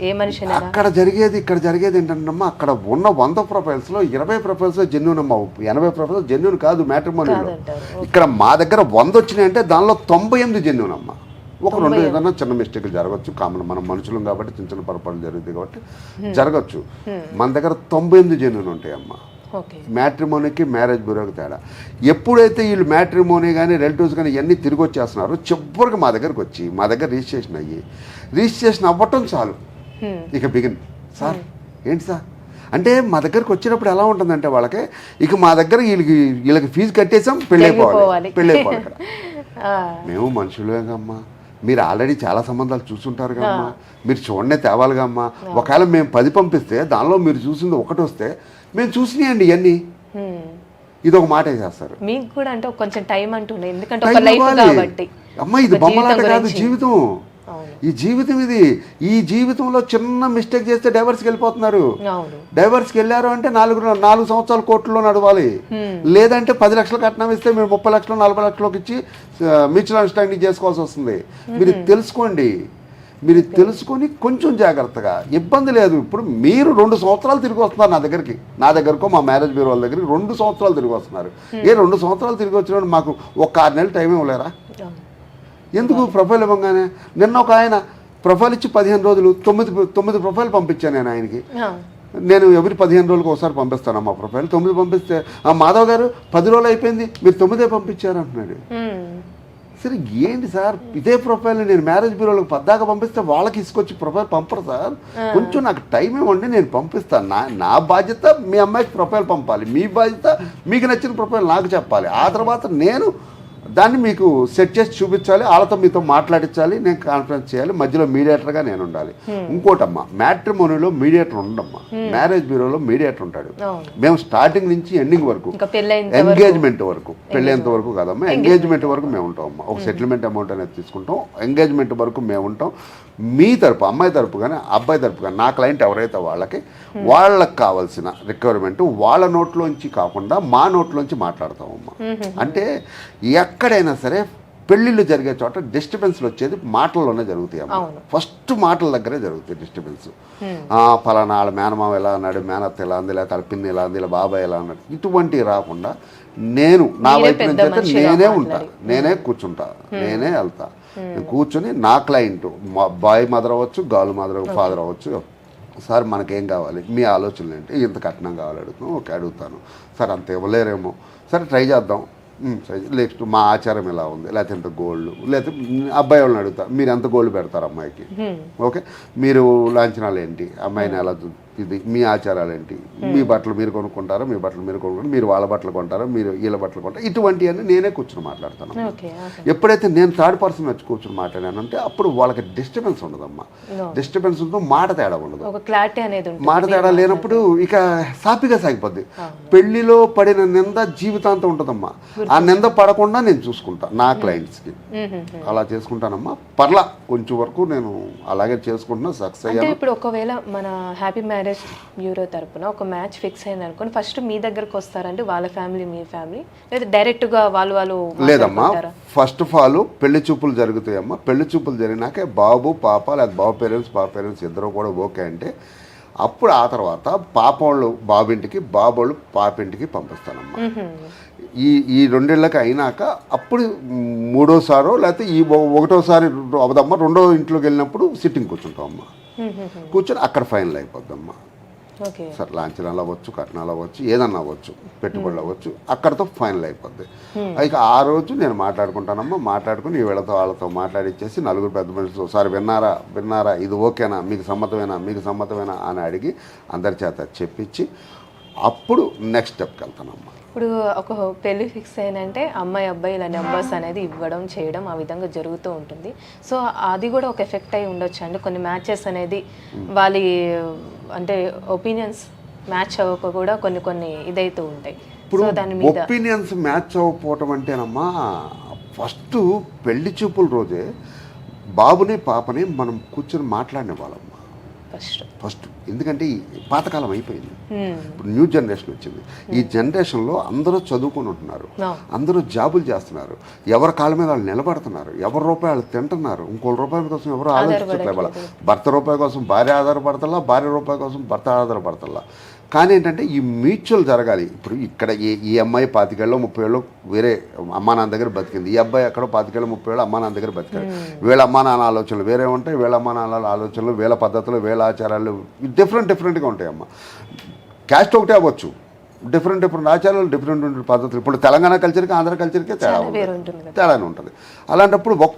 ఏ మనిషి ఇక్కడ జరిగేది ఏంటంటమ్మా, అక్కడ ఉన్న 100 ప్రొఫైల్స్లో 20 ప్రొఫైల్స్ జెన్యూన్ అమ్మా, 80 ప్రొఫైల్స్ జెన్యూన్ కాదు మ్యాట్రిమోనీలో. ఇక్కడ మా దగ్గర 100 వచ్చినాయంటే దానిలో 98 జెన్యూన్ అమ్మా. ఒక 2 ఏదన్నా చిన్న మిస్టేక్లు జరగచ్చు, కామన్, మనం మనుషులం కాబట్టి చిన్న పొరపాట్లు జరుగుతాయి కాబట్టి జరగచ్చు. మన దగ్గర 98 జెన్యూన్ ఉంటాయమ్మా. మ్యాట్రిమోనీకి మ్యారేజ్ బ్యూరోకి తేడా. ఎప్పుడైతే వీళ్ళు మ్యాట్రిమోనీ కానీ రిలేటివ్స్ కానీ ఇవన్నీ తిరిగి వచ్చేస్తున్నారో చివరికి మా దగ్గరకు వచ్చి మా దగ్గర రిజిస్ట్రేషన్ అవ్వటం చాలు, ఇక బిగిన్. సార్ ఏంటి సార్ అంటే మా దగ్గరకు వచ్చినప్పుడు ఎలా ఉంటుందంటే వాళ్ళకి ఇక మా దగ్గర వీళ్ళకి ఫీజు కట్టేసాం, పెళ్ళైపోవాలి. ఇక్కడ మేము మనుషులేగమ్మా, మీరు ఆల్రెడీ చాలా సంబంధాలు చూసుంటారు కదమ్మా, మీరు చూడనే తేవాలిగా అమ్మా. ఒకవేళ మేము 10 పంపిస్తే దానిలో మీరు చూసింది ఒకటి వస్తే మేము చూసినాయండి ఇవన్నీ, ఇది ఒక మాట వేసేస్తారు. మీకు కూడా అంటే కొంచెం టైం అంటుండే, ఎందుకంటే ఒక లైఫ్ కాబట్టి అమ్మా ఇది బొమ్మలాట కాదు జీవితం. ఈ జీవితం ఇది. ఈ జీవితంలో చిన్న మిస్టేక్ చేస్తే డైవర్స్కి వెళ్ళిపోతున్నారు. డైవర్స్కి వెళ్ళారు అంటే 4 సంవత్సరాల కోర్టులో నడవాలి. లేదంటే 10 లక్షలు కట్నం ఇస్తే మీరు 30 లక్షలు 40 లక్షలకు ఇచ్చి మ్యూచువల్ అండర్స్టాండింగ్ చేసుకోవాల్సి వస్తుంది. మీరు తెలుసుకోండి. మీరు తెలుసుకొని కొంచెం జాగ్రత్తగా, ఇబ్బంది లేదు. ఇప్పుడు మీరు 2 సంవత్సరాలు తిరిగి వస్తున్నారు నా దగ్గరకో మా మ్యారేజ్ బ్యూరో వాళ్ళ దగ్గరికి 2 సంవత్సరాలు తిరిగి వస్తున్నారు. 2 సంవత్సరాలు తిరిగి వచ్చిన మాకు ఒక 6 నెలలు టైం ఇవ్వలేరా? ఎందుకు ప్రొఫైల్ ఇవ్వగానే? నిన్న ఒక ఆయన ప్రొఫైల్ ఇచ్చి 15 రోజులు 9 ప్రొఫైల్ పంపించాను నేను ఆయనకి. నేను ఎవరి 15 రోజులకు ఒకసారి పంపిస్తాను మా ప్రొఫైల్. 9 పంపిస్తే మాధవ్ గారు 10 రోజులు అయిపోయింది, మీరు 9 పంపించారు అంటున్నాడు. సరే ఏంటి సార్, ఇదే ప్రొఫైల్ నేను మ్యారేజ్ బ్యూరోలకు 10 దాకా పంపిస్తే వాళ్ళకి ఇసుకొచ్చి ప్రొఫైల్ పంపరు సార్. కొంచెం నాకు టైం ఇవ్వండి, నేను పంపిస్తాను. నా బాధ్యత మీ అమ్మాయికి ప్రొఫైల్ పంపాలి, మీ బాధ్యత మీకు నచ్చిన ప్రొఫైల్ నాకు చెప్పాలి. ఆ తర్వాత నేను దాన్ని మీకు సెట్ చేసి చూపించాలి, వాళ్ళతో మీతో మాట్లాడించాలి, నేను కాన్ఫరెన్స్ చేయాలి, మధ్యలో మీడియేటర్గా నేను ఉండాలి. ఇంకోటమ్మా, మ్యాట్రిమోనీలో మీడియేటర్ ఉండమ్మా, మ్యారేజ్ బ్యూరోలో మీడియేటర్ ఉంటాడు. మేము స్టార్టింగ్ నుంచి ఎండింగ్ వరకు, ఎంగేజ్మెంట్ వరకు, పెళ్ళేంత వరకు కాదమ్మా, ఎంగేజ్మెంట్ వరకు మేము ఉంటామమ్మా. ఒక సెటిల్మెంట్ అమౌంట్ అనేది తీసుకుంటాం, ఎంగేజ్మెంట్ వరకు మేము ఉంటాం. మీ తరపు, అమ్మాయి తరపు కానీ అబ్బాయి తరపు కానీ, నా క్లయింట్ ఎవరైతే వాళ్ళకి కావాల్సిన రిక్వైర్మెంట్ వాళ్ళ నోట్లోంచి కాకుండా మా నోట్లోంచి మాట్లాడతామమ్మా. అంటే ఎక్కడైనా సరే పెళ్ళిళ్ళు జరిగే చోట డిస్టర్బెన్స్లు వచ్చేది మాటల్లోనే జరుగుతాయి అమ్మ. ఫస్ట్ మాటల దగ్గరే జరుగుతాయి డిస్టర్బెన్స్. ఫలానా వాళ్ళ మేనమామ ఎలా అన్నాడు, మేనత్త ఎలా అంది, లేదా పిన్ని ఎలా అంది, ఇలా బాబాయ్ ఎలా అన్నాడు, ఇటువంటివి రాకుండా నేను నా వైపు నుంచి అయితే నేనే ఉంటా, నేనే కూర్చుంటా, నేనే వెళ్తా. కూర్చొని నా క్లయింట్ బాయ్ మదర్ అవ్వచ్చు, గర్ల్ మదర్ ఫాదర్ అవ్వచ్చు, సార్ మనకేం కావాలి, మీ ఆలోచనలు ఏంటి, ఇంత కట్నం కావాలి అడుగుతాను. ఓకే అడుగుతాను సార్, అంత ఇవ్వలేరేమో, సరే ట్రై చేద్దాం. నెక్స్ట్ మా ఆచారం ఎలా ఉంది, లేకపోతే ఎంత గోల్డ్, లేకపోతే అబ్బాయి వాళ్ళని అడుగుతా, మీరు ఎంత గోల్డ్ పెడతారు అమ్మాయికి, ఓకే మీరు లాంఛనాలు ఏంటి, అమ్మాయిని ఎలా, ఇది మీ ఆచారాలు ఏంటి, మీ బట్టలు మీరు కొనుక్కుంటారా, మీ బట్టలు మీరు కొనుక్కుంటారు, మీరు వాళ్ళ బట్టలు కొంటారా, మీరు వీళ్ళ బట్టలు కొంటారు, ఇటువంటివన్నీ నేనే కూర్చొని మాట్లాడతాను. ఎప్పుడైతే నేను థర్డ్ పర్సన్ వచ్చి కూర్చొని మాట్లాడానంటే అప్పుడు వాళ్ళకి డిస్టర్బెన్స్ ఉండదమ్మా. డిస్టర్బెన్స్ ఉందో మాట తేడా ఉండదు. మాట తేడా లేనప్పుడు ఇక సాఫీగా సాగిపోద్ది. పెళ్లిలో పడిన నింద జీవితాంతం ఉంటుందమ్మా. ఆ నింద పడకుండా నేను చూసుకుంటా నా క్లయింట్స్కి, అలా చేసుకుంటానమ్మా. పర్లా కొంచెం వరకు నేను అలాగే చేసుకుంటున్నా, సక్సెస్ అయ్యాను. ఇప్పుడు ఒకవేళ మన హ్యాపీ మ్యారేజ్ బ్యూరో తరపున ఒక మ్యాచ్ ఫిక్స్ అయింది అనుకోండి, ఫస్ట్ మీ దగ్గరకు వస్తారంటే వాళ్ళ ఫ్యామిలీ మీ ఫ్యామిలీ, లేదా డైరెక్ట్గా వాళ్ళు? లేదమ్మా, ఫస్ట్ ఆఫ్ ఆల్ పెళ్లి చూపులు జరుగుతాయమ్మా. పెళ్లి చూపులు జరిగినాకే బాబు పాప, లేదా బాబు పేరెంట్స్ పాప పేరెంట్స్ ఇద్దరు కూడా ఓకే అంటే అప్పుడు ఆ తర్వాత పాప వాళ్ళు బాబింటికి, బాబు వాళ్ళు పాపింటికి పంపిస్తానమ్మా. ఈ 2 ఏళ్ళకి అయినాక అప్పుడు 3వసారో లేకపోతే ఈ 1వసారి అవదమ్మా, 2వ ఇంట్లోకి వెళ్ళినప్పుడు సిట్టింగ్ కూర్చుంటామమ్మా. కూర్చొని అక్కడ ఫైనల్ అయిపోద్దమ్మా. సార్ లాంఛనాలు అవ్వచ్చు, కట్నాలు అవ్వచ్చు, ఏదన్నా అవ్వచ్చు, పెట్టుబడులు అవ్వచ్చు, అక్కడతో ఫైనల్ అయిపోద్ది. ఇక ఆ రోజు నేను మాట్లాడుకుంటానమ్మా. మాట్లాడుకుని వీళ్ళతో వాళ్ళతో మాట్లాడిచ్చేసి 4 పెద్ద మనుషులు ఒకసారి విన్నారా ఇది ఓకేనా, మీకు సమ్మతమేనా అని అడిగి అందరి చేత చెప్పించి అప్పుడు నెక్స్ట్ స్టెప్కి వెళ్తానమ్మా. ఇప్పుడు ఒక పెళ్ళి ఫిక్స్ అయిందంటే అమ్మాయి అబ్బాయి ఇలా నెంబర్స్ అనేది ఇవ్వడం చేయడం ఆ విధంగా జరుగుతూ ఉంటుంది. సో అది కూడా ఒక ఎఫెక్ట్ అయి ఉండొచ్చు అండి. కొన్ని మ్యాచెస్ అనేది వాళ్ళ అంటే ఒపీనియన్స్ మ్యాచ్ అవ్వక కూడా కొన్ని ఇదైతూ ఉంటాయి. ఇప్పుడు ఒపీనియన్స్ మ్యాచ్ అవ్వకపోవటం అంటేనమ్మా, ఫస్ట్ పెళ్లి చూపుల రోజే బాబుని పాపని మనం కూర్చొని మాట్లాడిన వాళ్ళమ్మా ఫస్ట్. ఎందుకంటే పాతకాలం అయిపోయింది, ఇప్పుడు న్యూ జనరేషన్ వచ్చింది. ఈ జనరేషన్లో అందరూ చదువుకొని ఉంటున్నారు, అందరూ జాబులు చేస్తున్నారు, ఎవరి కాళ్ళ మీద వాళ్ళు నిలబడుతున్నారు, ఎవరి రూపాయలు తింటున్నారు, ఇంకో రూపాయల కోసం ఎవరు ఆలోచించట్లేదు. భర్త రూపాయి కోసం భార్య ఆధారపడతల్లా, భార్య రూపాయి కోసం భర్త ఆధారపడతల్లా. కానీ ఏంటంటే ఈ మ్యూచువల్ జరగాలి. ఇప్పుడు ఇక్కడ ఈ అమ్మాయి 25 ఏళ్ళు 30 ఏళ్ళు వేరే అమ్మా నాన్న దగ్గర బతికింది, ఈ అబ్బాయి ఎక్కడో 25 ఏళ్ళు 30 ఏళ్ళు అమ్మా నాన్న దగ్గర బతికాడు. వీళ్ళ అమ్మా నాన్న ఆలోచనలు వేరే ఉంటాయి, వీళ్ళ అమ్మా నాన్న ఆలోచనలు, వీళ్ళ పద్ధతులు, వీళ్ళ ఆచారాలు డిఫరెంట్గా ఉంటాయి అమ్మ. క్యాస్ట్ ఒకటే అవ్వచ్చు, డిఫరెంట్ ఆచారాలు, డిఫరెంట్ పద్ధతులు. ఇప్పుడు తెలంగాణ కల్చర్కి ఆంధ్ర కల్చర్కే తేడానే ఉంటుంది. అలాంటప్పుడు ఒక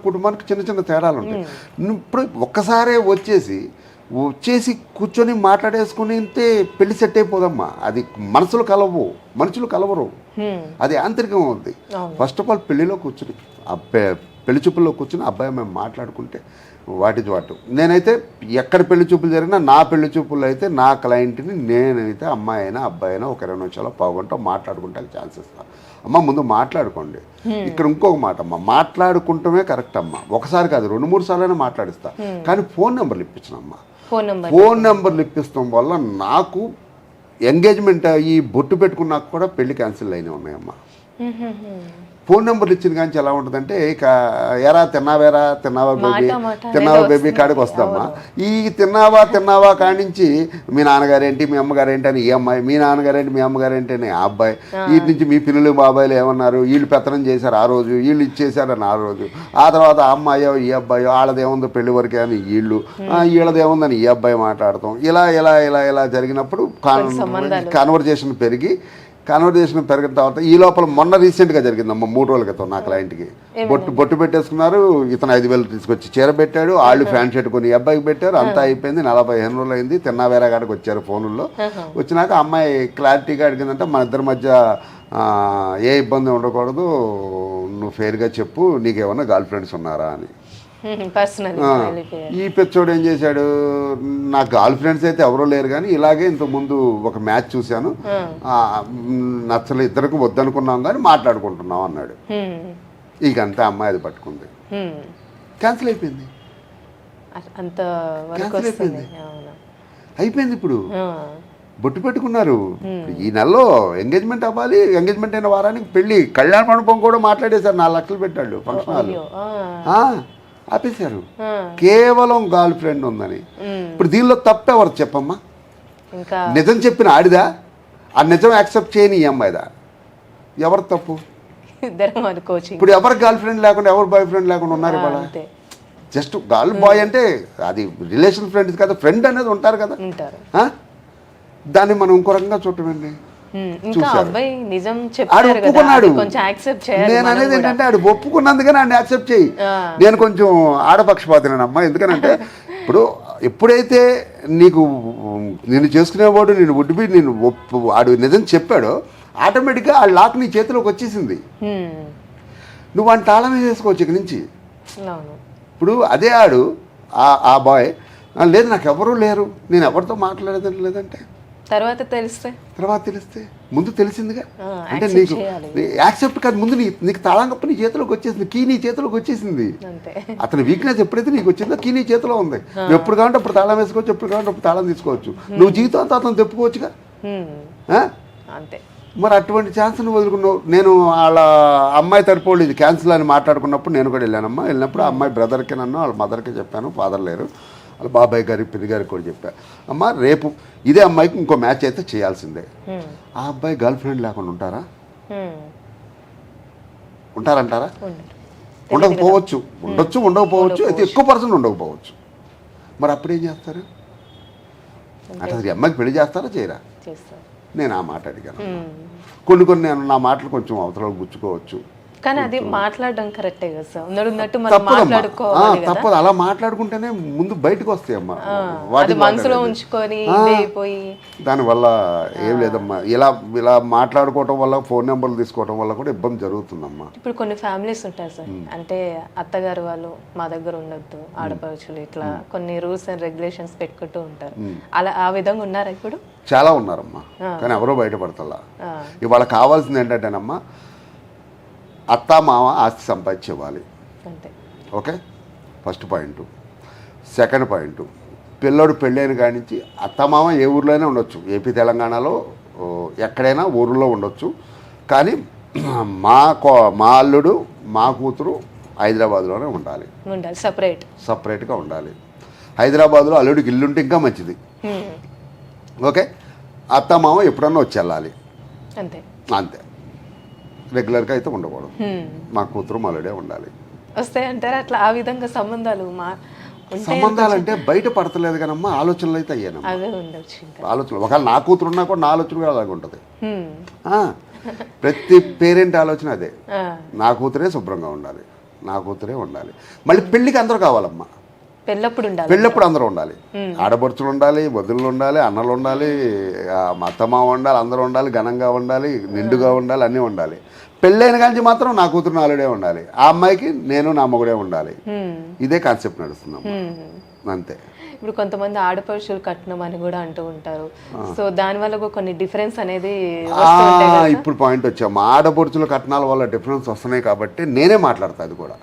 కుటుంబానికి చిన్న చిన్న తేడాలు ఉంటాయి. ఇప్పుడు ఒక్కసారే వచ్చేసి కూర్చొని మాట్లాడేసుకుని పెళ్లి సెట్ అయిపోదమ్మా. అది మనుషులు కలవరు, అది ఆంతరికం అవుద్ది. ఫస్ట్ ఆఫ్ ఆల్ పెళ్లిలో కూర్చుని పెళ్లి చూపుల్లో కూర్చుని అబ్బాయి మేము మాట్లాడుకుంటే వాటు నేనైతే ఎక్కడ పెళ్లి చూపులు జరిగినా నా పెళ్లి చూపుల్లో అయితే నా క్లయింట్ని నేనైతే అమ్మాయి అయినా అబ్బాయి అయినా ఒక 20 నిమిషాలు పావుగంట మాట్లాడుకుంటే ఛాన్స్ ఇస్తాను. అమ్మ ముందు మాట్లాడుకోండి. ఇక్కడ ఇంకొక మాట అమ్మ, మాట్లాడుకుంటమే కరెక్ట్ అమ్మ. ఒకసారి కాదు 2-3 సార్లైనా మాట్లాడిస్తా, కానీ ఫోన్ నెంబర్లు ఇప్పించనమ్మా. ఫోన్ నెంబర్లు ఇప్పిస్తాం వల్ల నాకు ఎంగేజ్మెంట్ అయ్యి బొట్టు పెట్టుకున్నాక కూడా పెళ్లి క్యాన్సిల్ అయినవి ఉన్నాయమ్మా. ఫోన్ నెంబర్లు ఇచ్చిన కానీ ఎలా ఉంటుందంటే, ఇక ఎరా తిన్నావా బేబీ కాడికి వస్తామా. ఈ తిన్నావా కాడి నుంచి మీ నాన్నగారేంటి మీ అమ్మగారేంటి అని ఈ అమ్మాయి, మీ నాన్నగారేంటి మీ అమ్మగారేంటి అని ఆ అబ్బాయి, వీటి నుంచి మీ పిల్లలు బాబాయిలు ఏమన్నారు, వీళ్ళు పెత్తనం చేశారు ఆ రోజు, వీళ్ళు ఇచ్చేసారని ఆ రోజు, ఆ తర్వాత ఆ అమ్మాయో ఈ అబ్బాయో వాళ్ళదేముందో పెళ్లి వరకే అని వీళ్ళు, వీళ్ళదేముందని ఈ అబ్బాయి మాట్లాడతాం. ఇలా జరిగినప్పుడు కాన్వర్జేషన్ పెరిగిన తర్వాత ఈ లోపల మొన్న రీసెంట్గా జరిగిందమ్మా, 3 రోజుల క్రితం నా క్లయింట్కి బొట్టు పెట్టేసుకున్నారు. ఇతను 5,000 తీసుకొచ్చి చీర పెట్టాడు, వాళ్ళు ఫ్యాన్ షర్ట్ కొని ఈ అబ్బాయికి పెట్టారు. అంతా అయిపోయింది. 45 రోజులు అయింది. తిన్నావేరా కాడికి వచ్చారు ఫోన్లో. వచ్చినాక అమ్మాయి క్లారిటీగా అడిగిందంటే, మన ఇద్దరి మధ్య ఏ ఇబ్బంది ఉండకూడదు, నువ్వు ఫెయిర్గా చెప్పు, నీకేమన్నా గర్ల్ ఫ్రెండ్స్ ఉన్నారా అని. ఈ పెచ్చోడు ఏం చేశాడు, నాకు గర్ల్ ఫ్రెండ్స్ అయితే ఎవరో లేరు, కానీ ఇలాగే ఇంతకుముందు ఒక మ్యాచ్ చూశాను, నచ్చలు ఇద్దరికి వద్దనుకున్నాం కానీ మాట్లాడుకుంటున్నాం అన్నాడు. ఇక అంతే, అమ్మాయి అది పట్టుకుంది, క్యాన్సిల్ అయిపోయింది. అయిపోయింది. ఇప్పుడు బొట్టు పెట్టుకున్నారు. ఈ నెలలో ఎంగేజ్మెంట్ అవ్వాలి, ఎంగేజ్మెంట్ అయిన వారానికి పెళ్లి, కళ్యాణ మండపం కూడా మాట్లాడేశారు. 4 లక్షలు పెట్టాడు ఫంక్షన్ హాల్, ఆపేశారు. కేవలం గర్ల్ ఫ్రెండ్ ఉందని. ఇప్పుడు దీనిలో తప్పెవరు చెప్పమ్మా? నిజం చెప్పిన ఆడిదా, ఆ నిజం యాక్సెప్ట్ చేయని ఈ అమ్మాయిదా? ఎవరు తప్పు? ఇప్పుడు ఎవరు గర్ల్ ఫ్రెండ్ లేకుండా, ఎవరు బాయ్ ఫ్రెండ్ లేకుండా ఉన్నారు ఇవాళ? జస్ట్ గర్ల్ బాయ్ అంటే అది రిలేషన్ ఫ్రెండ్స్ కదా, ఫ్రెండ్ అనేది ఉంటారు కదా. దాన్ని మనం ఇంకో రకంగా చూడటండి. ఆడు ఒప్పుకున్నాడు. నేను అనేది ఏంటంటే, ఆడు ఒప్పుకున్నందుకని ఆయన యాక్సెప్ట్ చేయి. నేను కొంచెం ఆడపక్షపాతినమ్మా. ఎందుకనంటే ఇప్పుడు ఎప్పుడైతే నేను చేసుకునేవాడు నేను ఉడ్బి నేను ఆడు నిజం చెప్పాడో, ఆటోమేటిక్గా ఆ లాక్ నీ చేతిలోకి వచ్చేసింది. నువ్వు వాడిని తాళమే చేసుకోవచ్చు ఇక నుంచి. ఇప్పుడు అదే ఆడు ఆ బాయ్, లేదు నాకు ఎవరూ లేరు, నేను ఎవరితో మాట్లాడేది లేదంటే తర్వాత తెలిస్తే ముందు తెలిసిందిగా. అంటే నీకు యాక్సెప్ట్ కాదు, ముందు నీకు తాళం కప్ప నీ చేతిలోకి వచ్చేసింది, కీ నీ చేతిలోకి వచ్చేసింది. అతని వీక్నెస్ ఎప్పుడైతే నీకు వచ్చిందో కీ నీ చేతిలో ఉంది. నువ్వు ఎప్పుడు కావాలంటే అప్పుడు తాళం వేసుకోవచ్చు, ఎప్పుడు కావాలంటే అప్పుడు తాళం తీసుకోవచ్చు. నువ్వు జీవితం అంతా అతను తెప్పుకోవచ్చుగా. అంతే. మరి అటువంటి ఛాన్స్ నువ్వు వదులుకున్నావు. నేను వాళ్ళ అమ్మాయి తరపు ఇది క్యాన్సిల్ అని మాట్లాడుకున్నప్పుడు నేను కూడా వెళ్ళానమ్మా. వెళ్ళినప్పుడు ఆ అమ్మాయి బ్రదర్కి నన్ను వాళ్ళ మదర్కి చెప్పాను, ఫాదర్ లేరు, వాళ్ళ బాబాయ్ గారి పిన్ని గారికి కూడా చెప్పాను. అమ్మ రేపు ఇదే అమ్మాయికి ఇంకో మ్యాచ్ అయితే చేయాల్సిందే. ఆ అబ్బాయి గర్ల్ ఫ్రెండ్ లేకుండా ఉంటారంటారా? ఉండకపోవచ్చు, ఉండకపోవచ్చు, అయితే ఎక్కువ పర్సెంట్ ఉండకపోవచ్చు. మరి అప్పుడేం చేస్తారు? అసలు అమ్మాయికి పెళ్లి చేస్తారా చేయరా? నేను ఆ మాట అడిగాను. కొన్ని నేను నా మాటలు కొంచెం అవతల గుచ్చుకోవచ్చు, కానీ అది మాట్లాడడం కరెక్టే కదా సార్. ఉన్నట్టు మనం మాట్లాడుకోవాలి కదా. తప్పదు. అలా మాట్లాడుకుంటేనే ముందు బయటకు వస్తాయి అమ్మా. అది మనసులో ఉంచుకొని దానివల్ల ఏం లేదమ్మా. ఇలా మాట్లాడుకోవటం వల్ల, ఫోన్ నెంబర్లు తీసుకోవడం వల్ల కూడా ఇబ్బంది జరుగుతుందమ్మా. ఇప్పుడు కొన్ని ఫ్యామిలీస్ ఉంటాయి సార్, అంటే అత్తగారు వాళ్ళు మా దగ్గర ఉండొద్దు, ఆడపడుచులు ఇట్లా కొన్ని రూల్స్ అండ్ రెగ్యులేషన్స్ పెట్టుకుంటూ ఉంటారు. అలా ఆ విధంగా ఉన్నారా? ఇప్పుడు చాలా ఉన్నారమ్మా, కానీ ఎవరో బయటపడతలా. ఇవాళ కావాల్సింది ఏంటంటేనమ్మా, అత్తా మామ ఆస్తి సంపాదించేవ్వాలి. Okay, first point. Second point, పిల్లోడు పెళ్ళైన కాడి నుంచి అత్తమామ ఏ ఊర్లోనే ఉండొచ్చు, ఏపీ తెలంగాణలో ఎక్కడైనా ఊర్లో ఉండొచ్చు, కానీ మా అల్లుడు మా కూతురు హైదరాబాద్లోనే ఉండాలి, సపరేట్గా ఉండాలి. హైదరాబాద్లో అల్లుడికి ఇల్లుంటే ఇంకా మంచిది. ఓకే, అత్తమామ ఎప్పుడన్నా వచ్చి వెళ్ళాలి, అంతే. రెగ్యులర్గా అయితే ఉండకూడదు. మా కూతురు మలుడే ఉండాలి. వస్తాయంటారా అట్లా? ఆ విధంగా సంబంధాలు అంటే బయట పడతలేదు కానమ్మా, ఆలోచనలు అయితే అయ్యానమ్మా. ఆలోచనలు ఒకవేళ నా కూతురు ఉన్నా కూడా నా ఆలోచన కూడా అలాగే ఉంటుంది. ప్రతి పేరెంట్ ఆలోచన అదే, నా కూతురే శుభ్రంగా ఉండాలి, నా కూతురే ఉండాలి. మళ్ళీ పెళ్ళికి అందరూ కావాలమ్మా. పెళ్ళప్పుడు అందరూ ఉండాలి, ఆడపడుచులు ఉండాలి, వదులు ఉండాలి, అన్నలు ఉండాలి, మా అత్తమామ ఉండాలి, అందరూ ఉండాలి, ఘనంగా ఉండాలి, నిండుగా ఉండాలి, అన్నీ ఉండాలి. పెళ్ళైన కానీ మాత్రం నా కూతురు నాలుడే ఉండాలి, ఆ అమ్మాయికి నేను నా మొగుడే ఉండాలి. ఇదే కాన్సెప్ట్ నడుస్తుందమ్మా, అంతే. ఇప్పుడు కొంతమంది ఆడపడుచులు కట్నం అని కూడా అంటూ ఉంటారు. సో దానివల్ల కూడా కొన్ని డిఫరెన్స్ అనేది ఇప్పుడు పాయింట్ వచ్చాము. ఆడపడుచుల కట్నాల వల్ల డిఫరెన్స్ వస్తున్నాయి కాబట్టి నేనే మాట్లాడతా. అది కూడా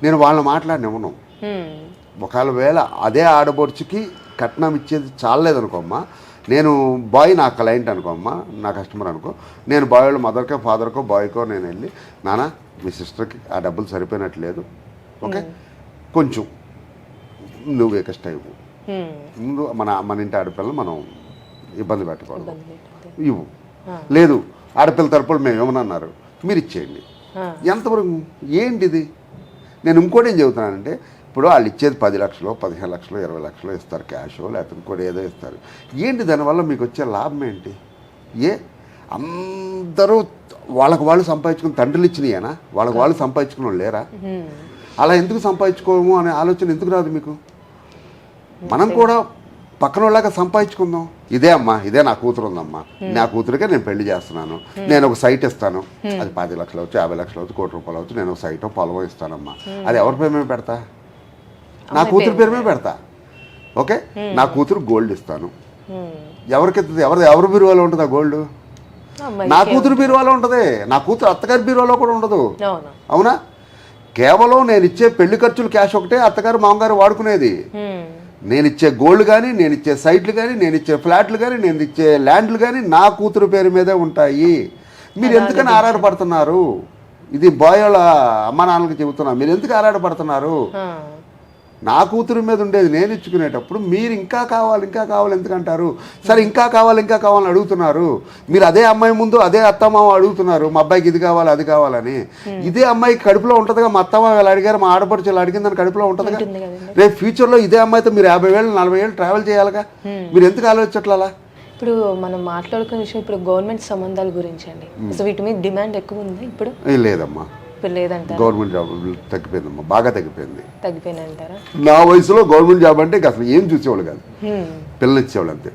నేను వాళ్ళని మాట్లాడినివ్వను. ఒకవేళ అదే ఆడపడుచుకి కట్నం ఇచ్చేది చాలేదనుకోమ్మా, నేను బాయ్ నా క్లయింట్ అనుకోమ్మా, నా కస్టమర్ అనుకో, నేను బాయ్ వాళ్ళ మదర్కో ఫాదర్కో బాయ్కో నేను వెళ్ళి నాన్న మీ సిస్టర్కి ఆ డబ్బులు సరిపోయినట్లేదు, ఓకే కొంచెం నువ్వు ఎక్స్ట్రా ఇవ్వు, ముందు మన ఇంటి ఆడపిల్లలు మనం ఇబ్బంది పెట్టకూడదు, ఇవ్వు. లేదు ఆడపిల్ల తరపులు మేము ఏమన్నారు మీరు ఇచ్చేయండి. ఎంతవరకు ఏంటిది? నేను ఇంకోటి ఏం చెబుతున్నానంటే, ఇప్పుడు వాళ్ళు ఇచ్చేది 10 లక్షలు 15 లక్షలు 20 లక్షలు ఇస్తారు క్యాష్, లేకపోతే ఇంకోటి ఏదో ఇస్తారు. ఏంటి దానివల్ల మీకు వచ్చే లాభం ఏంటి? అందరూ వాళ్ళకు వాళ్ళు సంపాదించుకుని తండ్రులు ఇచ్చినాయేనా? వాళ్ళకు వాళ్ళు సంపాదించుకుని లేరా? అలా ఎందుకు సంపాదించుకోము అనే ఆలోచన ఎందుకు రాదు మీకు? మనం కూడా పక్కన వాళ్ళగా సంపాదించుకుందాం. ఇదే అమ్మా, ఇదే నా కూతురు ఉందమ్మా, నా కూతురికే నేను పెళ్లి చేస్తున్నాను, నేను ఒక సైట్ ఇస్తాను, అది 10 లక్షలు అవచ్చు 50 లక్షలు అవచ్చు ₹1 కోటి అవచ్చు, నేను ఒక సైటో పొలమో ఇస్తానమ్మా, అది ఎవరి పేరు మీద పెడతా? నా కూతురు పేరు మీద పెడతా. ఓకే, నా కూతురు గోల్డ్ ఇస్తాను. ఎవరికి ఎవరి బీరువాలో ఉంటుంది ఆ గోల్డ్? నా కూతురు బీరువాలో ఉంటుంది, నా కూతురు అత్తగారి బీరువాలో కూడా ఉండదు. అవునా? కేవలం నేను ఇచ్చే పెళ్లి ఖర్చులు క్యాష్ ఒకటే అత్తగారు మామగారు వాడుకునేది. నేను ఇచ్చే గోల్డ్ కానీ, నేను ఇచ్చే సైట్లు కానీ, నేను ఇచ్చే ఫ్లాట్లు కానీ, నేను ఇచ్చే ల్యాండ్లు కానీ నా కూతురు పేరు మీదే ఉంటాయి. మీరు ఎందుకని ఆరాటపడుతున్నారు? ఇది బాయ్ వాళ్ళ అమ్మ నాన్నలకి చెబుతున్నా, మీరు ఎందుకు ఆరాటపడుతున్నారు? నా కూతురు మీద ఉండేది నేను ఇచ్చుకునేటప్పుడు మీరు ఇంకా కావాలి ఎందుకంటారు? సరే ఇంకా కావాలని అడుగుతున్నారు. మీరు అదే అమ్మాయి ముందు అదే అత్తమామ అడుగుతున్నారు, మా అబ్బాయికి ఇది కావాలి అది కావాలని. ఇదే అమ్మాయికి కడుపులో ఉంటుందిగా, మా అత్తమామ ఇలా అడిగారు, మా ఆడపడుచు ఇలా అడిగిందని కడుపులో ఉంటుందిగా. రేపు ఫ్యూచర్లో ఇదే అమ్మాయితో మీరు 50 ఏళ్ళు 40 ఏళ్ళు ట్రావెల్ చేయాలిగా. మీరు ఎందుకు ఆలోచించట్లా? ఇప్పుడు మనం మాట్లాడుకునే విషయం ఇప్పుడు గవర్నమెంట్ సంబంధాల గురించి అండి. సో వీటి మీద డిమాండ్ ఎక్కువ ఉంది ఇప్పుడు? లేదమ్మా, గవర్నమెంట్ జాబ్ తగ్గిపోయిందమ్మా, బాగా తగ్గిపోయింది. అంటారా? నా వయసులో గవర్నమెంట్ జాబ్ అంటే అసలు ఏం చూసేవాళ్ళు కాదు, పిల్లలు ఇచ్చేవాళ్ళు అంతే.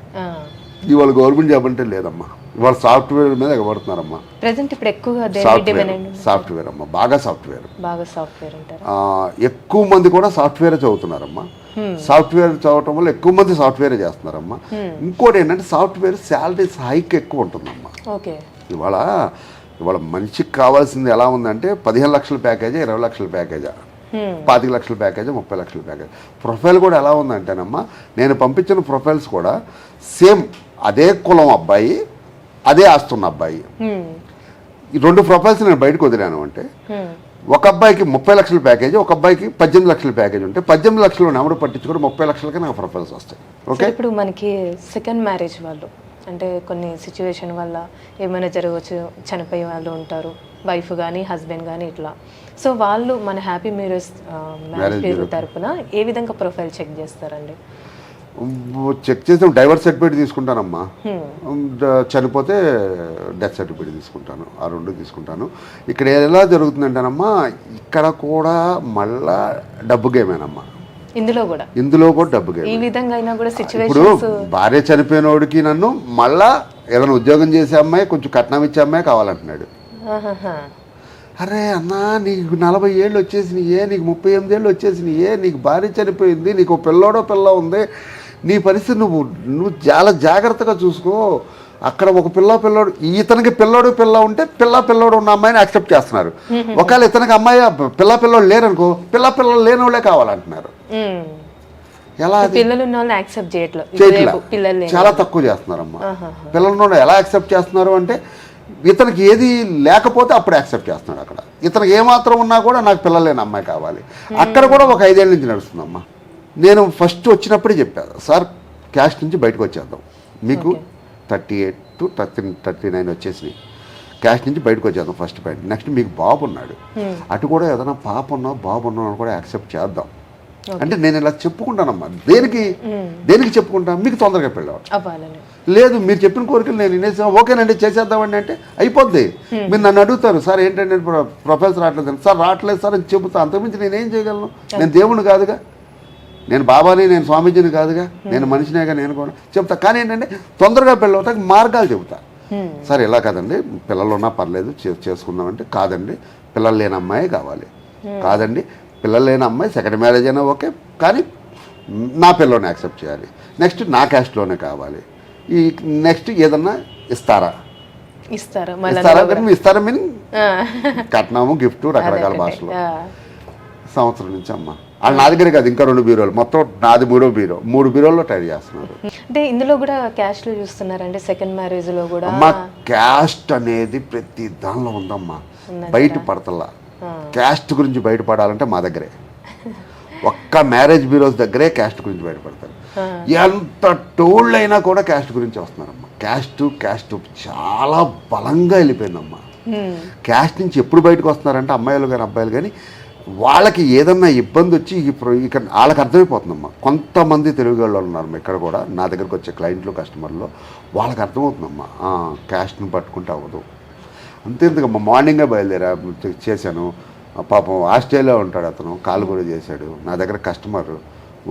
ఇవాళ గవర్నమెంట్ జాబ్ అంటే లేదమ్మా, ఇవాళ సాఫ్ట్వేర్ మీద ఎగబడుతున్నారమ్మా. ప్రెజెంట్ ఇప్పుడు ఎక్కువగా సాఫ్ట్వేర్ అమ్మా, బాగా సాఫ్ట్వేర్ అంటారు. ఎక్కువ మంది కూడా సాఫ్ట్వేర్ చదువుతున్నారమ్మా. సాఫ్ట్వేర్ చదవటం వల్ల ఎక్కువ మంది సాఫ్ట్వేర్ చేస్తున్నారమ్మా. ఇంకోటి ఏంటంటే సాఫ్ట్వేర్ శాలరీస్ హైక్ ఎక్కువ ఉంటుందమ్మా. ఇవాళ మనిషికి కావాల్సింది ఎలా ఉందంటే 15 లక్షల ప్యాకేజా, 20 లక్షల ప్యాకేజా, 25 లక్షల ప్యాకేజా, 30 లక్షల ప్యాకేజ్. ప్రొఫైల్ కూడా ఎలా ఉందంటేనమ్మా, నేను పంపించిన ప్రొఫైల్స్ కూడా సేమ్ అదే కులం అబ్బాయి, అదే ఆస్తున్న అబ్బాయి. ఈ 2 ప్రొఫైల్స్ నేను బయటకు వదిలాను అంటే, ఒక అబ్బాయికి 30 లక్షల ప్యాకేజ్, ఒక అబ్బాయికి 18 లక్షల ప్యాకేజ్ ఉంటే 18 లక్షలు ఎవరు పట్టించుకుంటే 30 లక్షలకే నాకు ప్రొఫైల్స్ వస్తాయి. ఓకే, ఇప్పుడు మనకి సెకండ్ మ్యారేజ్ వాళ్ళు అంటే కొన్ని సిచ్యువేషన్ వల్ల ఏమైనా జరగవచ్చు, చనిపోయే వాళ్ళు ఉంటారు, వైఫ్ కానీ హస్బెండ్ కానీ ఇట్లా. సో వాళ్ళు మన హ్యాపీ మ్యారేజ్ బ్యూరో తరపున ఏ విధంగా ప్రొఫైల్ చెక్ చేస్తారండి? చెక్ చేసి డైవర్స్ సర్టిఫికేట్ తీసుకుంటానమ్మా, చనిపోతే డెత్ సర్టిఫికేట్ తీసుకుంటాను, ఆ 2 తీసుకుంటాను. ఇక్కడ ఎలా జరుగుతుందంటేనమ్మా, ఇక్కడ కూడా మళ్ళా డబ్బు గేమేనమ్మా. ఇందులో కూడా డబ్బు గేమ్. ఈ విధంగా అయినా కూడా ఇప్పుడు భార్య చనిపోయినోడికి నన్ను మళ్ళా ఏదైనా ఉద్యోగం చేసే అమ్మాయి, కొంచెం కట్నం ఇచ్చే అమ్మాయి కావాలంటున్నాడు. అరే అన్నా, నీకు 40 ఏళ్ళు వచ్చేసినాయే, నీకు 38 ఏళ్ళు వచ్చేసినాయే, నీకు భార్య చనిపోయింది, నీకు పిల్ల ఉంది, నీ పరిస్థితి నువ్వు చాలా జాగ్రత్తగా చూసుకో. అక్కడ ఒక పిల్లోడు, ఇతనికి పిల్ల ఉంటే పిల్లోడు ఉన్న అమ్మాయిని యాక్సెప్ట్ చేస్తున్నారు. ఒకవేళ ఇతనికి అమ్మాయి పిల్లోడు లేరనుకో, పిల్లలు లేని వాళ్ళే కావాలంటున్నారు. ఎలా చాలా తక్కువ చేస్తున్నారమ్మా. పిల్లలు ఎలా యాక్సెప్ట్ చేస్తున్నారు అంటే, ఇతనికి ఏది లేకపోతే అప్పుడు యాక్సెప్ట్ చేస్తున్నాడు. అక్కడ ఇతనికి ఏమాత్రం ఉన్నా కూడా నాకు పిల్లలు లేని అమ్మాయి కావాలి. అక్కడ కూడా ఒక 5 ఏళ్ళ నుంచి నడుస్తుందమ్మా. నేను ఫస్ట్ వచ్చినప్పుడే చెప్పాను, సార్ క్యాస్ట్ నుంచి బయటకు వచ్చేద్దాం, మీకు 38 to 39 వచ్చేసినాయి, క్యాస్ట్ నుంచి బయటకు వచ్చేద్దాం ఫస్ట్ పాయింట్. నెక్స్ట్ మీకు బాబు ఉన్నాడు, అటు కూడా ఏదైనా పాప ఉన్నా బాబు ఉన్నా కూడా యాక్సెప్ట్ చేద్దాం అంటే నేను ఇలా చెప్పుకుంటానమ్మా. దేనికి చెప్పుకుంటాను? మీకు తొందరగా పెళ్ళాలి. లేదు మీరు చెప్పిన కోరికలు నేను వినేసాను, ఓకేనండి చేసేద్దామండి అంటే అయిపోద్ది. మీరు నన్ను అడుగుతారు, సార్ ఏంటంటే ప్రొఫైల్స్ రావట్లేదు, సార్ రావట్లేదు సార్ అని చెబుతా, అంతకుమించి నేనేం చేయగలను? నేను దేవుని కాదుగా, నేను బాబాని, నేను స్వామీజీని కాదుగా, నేను మనిషినేగా, నేను కూడా చెప్తా. కానీ ఏంటంటే తొందరగా పెళ్ళవుతాకి మార్గాలు చెబుతా. సరే ఇలా కాదండి పిల్లలు ఉన్నా పర్లేదు చేసుకుందామంటే కాదండి పిల్లలు లేని అమ్మాయి కావాలి, కాదండి పిల్లలు లేని అమ్మాయి సెకండ్ మ్యారేజ్ అయినా ఓకే కానీ నా పిల్లని యాక్సెప్ట్ చేయాలి, నెక్స్ట్ నా క్యాస్ట్లోనే కావాలి, ఈ నెక్స్ట్ ఏదన్నా ఇస్తారా ఇస్తారా మీన్ కట్నాము గిఫ్ట్ రకరకాల భాషలు. సంవత్సరం నుంచి అమ్మ వాళ్ళు నా దగ్గర కాదు ఇంకా 2 బీరోలు మొత్తం నాది 3వ బీరో 3 బీరోల్లో ట్రై చేస్తున్నారు. అంటే ఇందులో కూడా క్యాస్ట్ చూస్తున్నారంటే సెకండ్ మ్యారేజ్ లో కూడా అమ్మ క్యాస్ట్ అనేది ప్రతి దానిలో ఉందమ్మా, బయట పడతల్లా. క్యాస్ట్ గురించి బయటపడాలంటే మా దగ్గరే ఒక్క మ్యారేజ్ బ్యూరోస్ దగ్గరే క్యాస్ట్ గురించి బయటపడతారు. ఎంత టోల్డ్ అయినా కూడా క్యాస్ట్ గురించి వస్తున్నారమ్మా. క్యాస్ట్ చాలా బలంగా వెళ్ళిపోయిందమ్మా. క్యాస్ట్ నుంచి ఎప్పుడు బయటకు వస్తున్నారంటే అమ్మాయిలు కానీ అబ్బాయిలు కానీ వాళ్ళకి ఏదన్నా ఇబ్బంది వచ్చి ఇక్కడ వాళ్ళకి అర్థమైపోతుందమ్మా. కొంతమంది తెలుగు వాళ్ళు ఉన్నారు ఇక్కడ కూడా నా దగ్గరకు వచ్చే క్లయింట్లు కస్టమర్లు వాళ్ళకి అర్థమవుతుందమ్మా క్యాస్ట్ని పట్టుకుంటే అవ్వదు. అంతేందుకమ్మా మార్నింగే బయలుదేరా చేశాను, పాపం ఆస్ట్రేలియా ఉంటాడు అతను, కాల్ కూడా చేశాడు నా దగ్గర కస్టమర్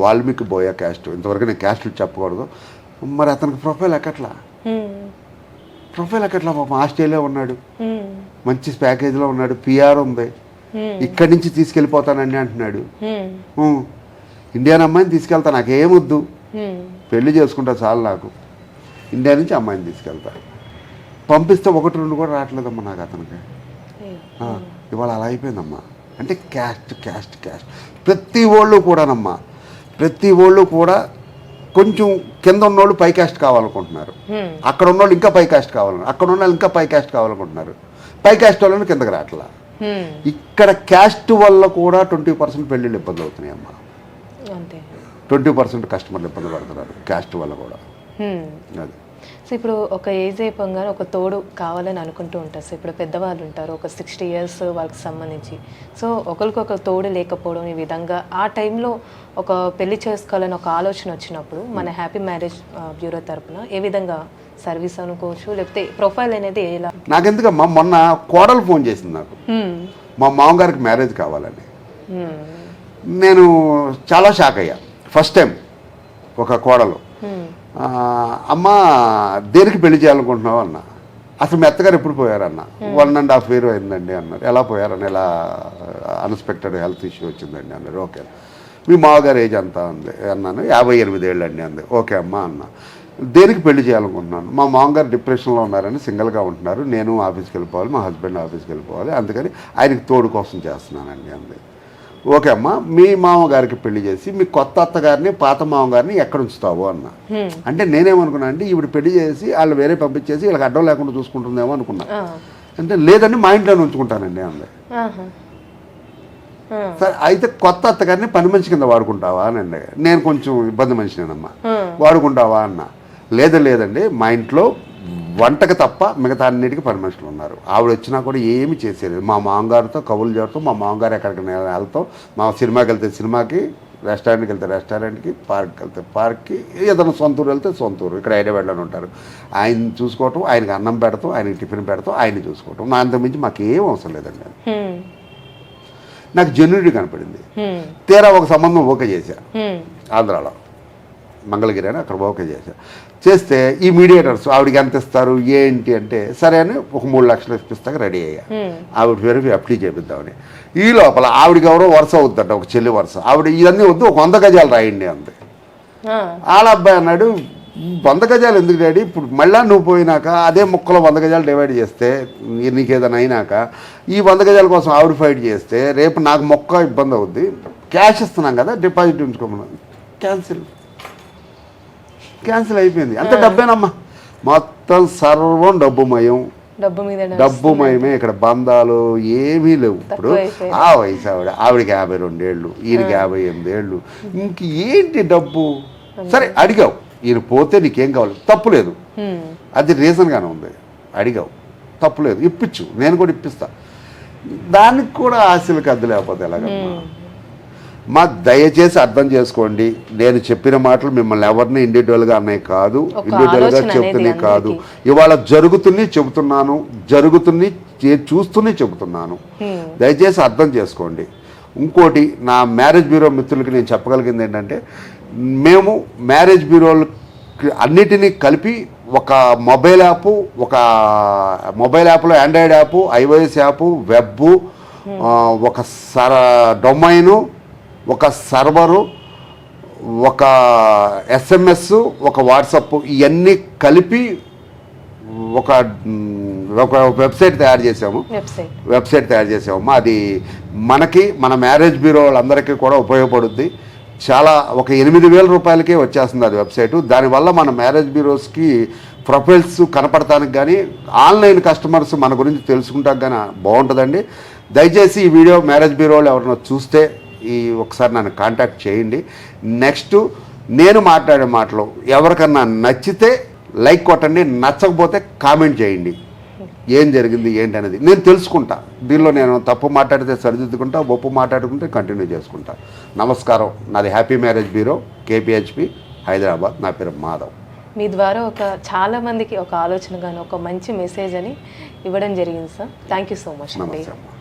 వాల్మీకి బోయా క్యాస్ట్. ఇంతవరకు నేను క్యాస్ట్లు చెప్పకూడదు, మరి అతనికి ప్రొఫైల్ ఎక్కట్లా పాపం ఆస్ట్రేలియా ఉన్నాడు, మంచి ప్యాకేజీలో ఉన్నాడు, పిఆర్ ఉంది, ఇక్కడి నుంచి తీసుకెళ్ళిపోతానండి అంటున్నాడు. ఇండియన్ అమ్మాయిని తీసుకెళ్తా నాకేమొద్దు, పెళ్లి చేసుకుంటా చాలు నాకు, ఇండియా నుంచి అమ్మాయిని తీసుకెళ్తా. పంపిస్తే 1-2 కూడా రావట్లేదమ్మా నాకు అతనికి. ఇవాళ అలా అయిపోయిందమ్మా. అంటే క్యాస్ట్ ప్రతి వాళ్ళు కూడా కొంచెం కింద ఉన్నోళ్ళు పై క్యాస్ట్ కావాలనుకుంటున్నారు, అక్కడ ఉన్నోళ్ళు ఇంకా పై క్యాస్ట్ కావాలన్నారు, అక్కడ ఉన్న ఇంకా పై క్యాస్ట్ కావాలనుకుంటున్నారు, పై క్యాస్ట్ వాళ్ళని కిందకి రావట్లా. ఇక్కడ క్యాస్ట్ వల్ల కూడా 20% పెళ్ళిళ్ళు ఇబ్బంది అవుతున్నాయి అమ్మా. 20% కస్టమర్లు ఇబ్బంది పడుతున్నారు క్యాస్ట్ వల్ల కూడా. అది సో ఇప్పుడు ఒక ఏజ్ అయిపోగానే ఒక తోడు కావాలని అనుకుంటూ ఉంటారు. సో ఇప్పుడు పెద్దవాళ్ళు ఉంటారు ఒక 60 years వాళ్ళకి సంబంధించి, సో ఒకరికొక తోడు లేకపోవడం ఈ విధంగా ఆ టైంలో ఒక పెళ్లి చేసుకోవాలని ఒక ఆలోచన వచ్చినప్పుడు మన హ్యాపీ మ్యారేజ్ బ్యూరో తరపున ఏ విధంగా సర్వీస్ అనుకోవచ్చు, లేకపోతే ప్రొఫైల్ అనేది ఎలా? నాకెందుకమ్మా మొన్న కోడలు ఫోన్ చేసింది నాకు, మా మామగారికి మ్యారేజ్ కావాలని. నేను చాలా షాక్ అయ్యా. ఫస్ట్ టైం ఒక కోడలు అమ్మ దేనికి పెళ్లి చేయాలనుకుంటున్నావు అన్న. అసలు మీ అత్తగారు ఎప్పుడు పోయారన్న? 1.5 year అయిందండి అన్నారు. ఎలా పోయారని? ఎలా అన్ఎక్స్పెక్టెడ్ హెల్త్ ఇష్యూ వచ్చిందండి అన్నారు. ఓకే. మీ మామగారు ఏజ్ అంతా ఉంది అన్నాను. 58 ఏళ్ళు అండి అంది. ఓకే అమ్మ అన్న. దేనికి పెళ్లి చేయాలనుకుంటున్నాను? మా మామగారు డిప్రెషన్లో ఉన్నారని సింగిల్గా ఉంటున్నారు, నేను ఆఫీస్కి వెళ్ళిపోవాలి, మా హస్బెండ్ ఆఫీస్కి వెళ్ళిపోవాలి, అందుకని ఆయనకి తోడు కోసం చేస్తున్నానండి అంది. ఓకే అమ్మ, మీ మామగారికి పెళ్లి చేసి మీ కొత్త అత్తగారిని పాత మామగారిని ఎక్కడ ఉంచుతావు అన్న. అంటే నేనేమనుకున్నా అంటే ఈవిడ పెళ్లి చేసి వాళ్ళు వేరే పంపించేసి వీళ్ళకి అడ్డం లేకుండా చూసుకుంటుందేమో అనుకున్నా. అంటే లేదండి మా ఇంట్లోనే ఉంచుకుంటానండి అంది. సరే అయితే కొత్త అత్తగారిని పని మనిషి కింద వాడుకుంటావా అని అండి. నేను కొంచెం ఇబ్బంది మనిషినేనమ్మా. వాడుకుంటావా అన్న. లేదండి మా ఇంట్లో వంటకి తప్ప మిగతా అన్నిటికీ పని మనుషులు ఉన్నారు, ఆవిడ వచ్చినా కూడా ఏమి చేసేది. మా మామగారితో కబుర్లు చేరుతాం, మా మామగారు ఎక్కడికి వెళ్తాం, మా సినిమాకి వెళ్తే సినిమాకి, రెస్టారెంట్కి వెళ్తే రెస్టారెంట్కి, పార్క్కి వెళ్తే పార్క్కి, ఏదైనా సొంతూరు వెళ్తే సొంతూరు, ఇక్కడ హైదరాబాద్లోనే ఉంటారు. ఆయన చూసుకోవటం, ఆయనకి అన్నం పెడతాం, ఆయనకి టిఫిన్ పెడతాం, ఆయన్ని చూసుకోవటం, నా అంతమించి మాకేం అవసరం లేదండి. నాకు జెన్యూనిటీ కనపడింది. తీరా ఒక సంబంధం ఓకే చేశా ఆంధ్రాలో, మంగళగిరి అని అక్కడ ఓకే చేస్తే ఈ మీడియేటర్స్ ఆవిడకి ఎంత ఇస్తారు ఏంటి అంటే సరే అని ఒక 3 లక్షలు ఇప్పిస్తాక రెడీ అయ్యా. ఆవిడ వెరిఫై అప్లై చేపిద్దామని. ఈ లోపల ఆవిడకి ఎవరో వరుస అవుద్దట, ఒక చెల్లి వరుస. ఆవిడ ఇవన్నీ వద్దు, ఒక 100 గజాలు రాయండి అంది. వాళ్ళ అబ్బాయి అన్నాడు 100 గజాలు ఎందుకు డాడీ, ఇప్పుడు మళ్ళీ నువ్వు పోయినాక అదే ముక్కలో 100 గజాలు డివైడ్ చేస్తే నీకు ఏదైనా అయినాక ఈ 100 గజాల కోసం ఆవిడ ఫైట్ చేస్తే రేపు నాకు మొక్క ఇబ్బంది అవుద్ది, క్యాష్ ఇస్తున్నాం కదా డిపాజిట్ ఉంచుకోమన్నా. క్యాన్సిల్ అయిపోయింది. అంత డబ్బేనమ్మా, మొత్తం సర్వం డబ్బుమయం, డబ్బుమయమే. ఇక్కడ బంధాలు ఏమీ లేవు. ఇప్పుడు ఆ వయసు ఆవిడకి 52 ఏళ్ళు, ఈయనకి 58 ఏళ్ళు, ఇంక ఏంటి డబ్బు? సరే అడిగావు, ఈయన పోతే నీకేం కావాలి, తప్పులేదు, అది రీజన్గానే ఉంది. అడిగావు, తప్పులేదు, ఇప్పించు, నేను కూడా ఇప్పిస్తా. దానికి కూడా ఆశలకు అద్దు లేకపోతే ఎలాగమ్మా? మా దయచేసి అర్థం చేసుకోండి, నేను చెప్పిన మాటలు మిమ్మల్ని ఎవరిని ఇండివిజువల్గా అన్నవి కాదు, ఇండివిజువల్గా చెబుతున్నాయి కాదు. ఇవాళ చెబుతున్నాను, చూస్తూనే చెబుతున్నాను. దయచేసి అర్థం చేసుకోండి. ఇంకోటి, నా మ్యారేజ్ బ్యూరో మిత్రులకి నేను చెప్పగలిగింది ఏంటంటే, మేము మ్యారేజ్ బ్యూరోలకి అన్నిటినీ కలిపి ఒక మొబైల్ యాప్లో Android app, iOS app, web, ఒక డొమైను, ఒక సర్వరు, ఒక SMS, ఒక వాట్సప్, ఇవన్నీ కలిపి ఒక వెబ్సైట్ తయారు చేసాము. అది మన మ్యారేజ్ బ్యూరో వాళ్ళందరికీ కూడా ఉపయోగపడుద్ది. చాలా ఒక 8,000 రూపాయలకే వచ్చేస్తుంది అది వెబ్సైటు. దానివల్ల మన మ్యారేజ్ బ్యూరోస్కి ప్రొఫైల్స్ కనపడటానికి కానీ ఆన్లైన్ కస్టమర్స్ మన గురించి తెలుసుకుంటానికి కానీ బాగుంటుందండి. దయచేసి ఈ వీడియో మ్యారేజ్ బ్యూరోలు ఎవరైనా చూస్తే ఒకసారి నన్ను కాంటాక్ట్ చేయండి. నెక్స్ట్ నేను మాట్లాడే మాటలు ఎవరికన్నా నచ్చితే లైక్ కొట్టండి, నచ్చకపోతే కామెంట్ చేయండి. ఏం జరిగింది ఏంటి అనేది నేను తెలుసుకుంటా. దీనిలో నేను తప్పు మాట్లాడితే సరిదిద్దుకుంటా, ఒప్పు మాట్లాడుకుంటే కంటిన్యూ చేసుకుంటా. నమస్కారం. నాది happy marriage bureau, KPHP, Hyderabad. నా పేరు మాధవ్. మీ ద్వారా చాలా మందికి ఒక ఆలోచన కానీ ఒక మంచి మెసేజ్ అని ఇవ్వడం జరిగింది sir. Thank you so much అండి. నమస్తే అమ్మా.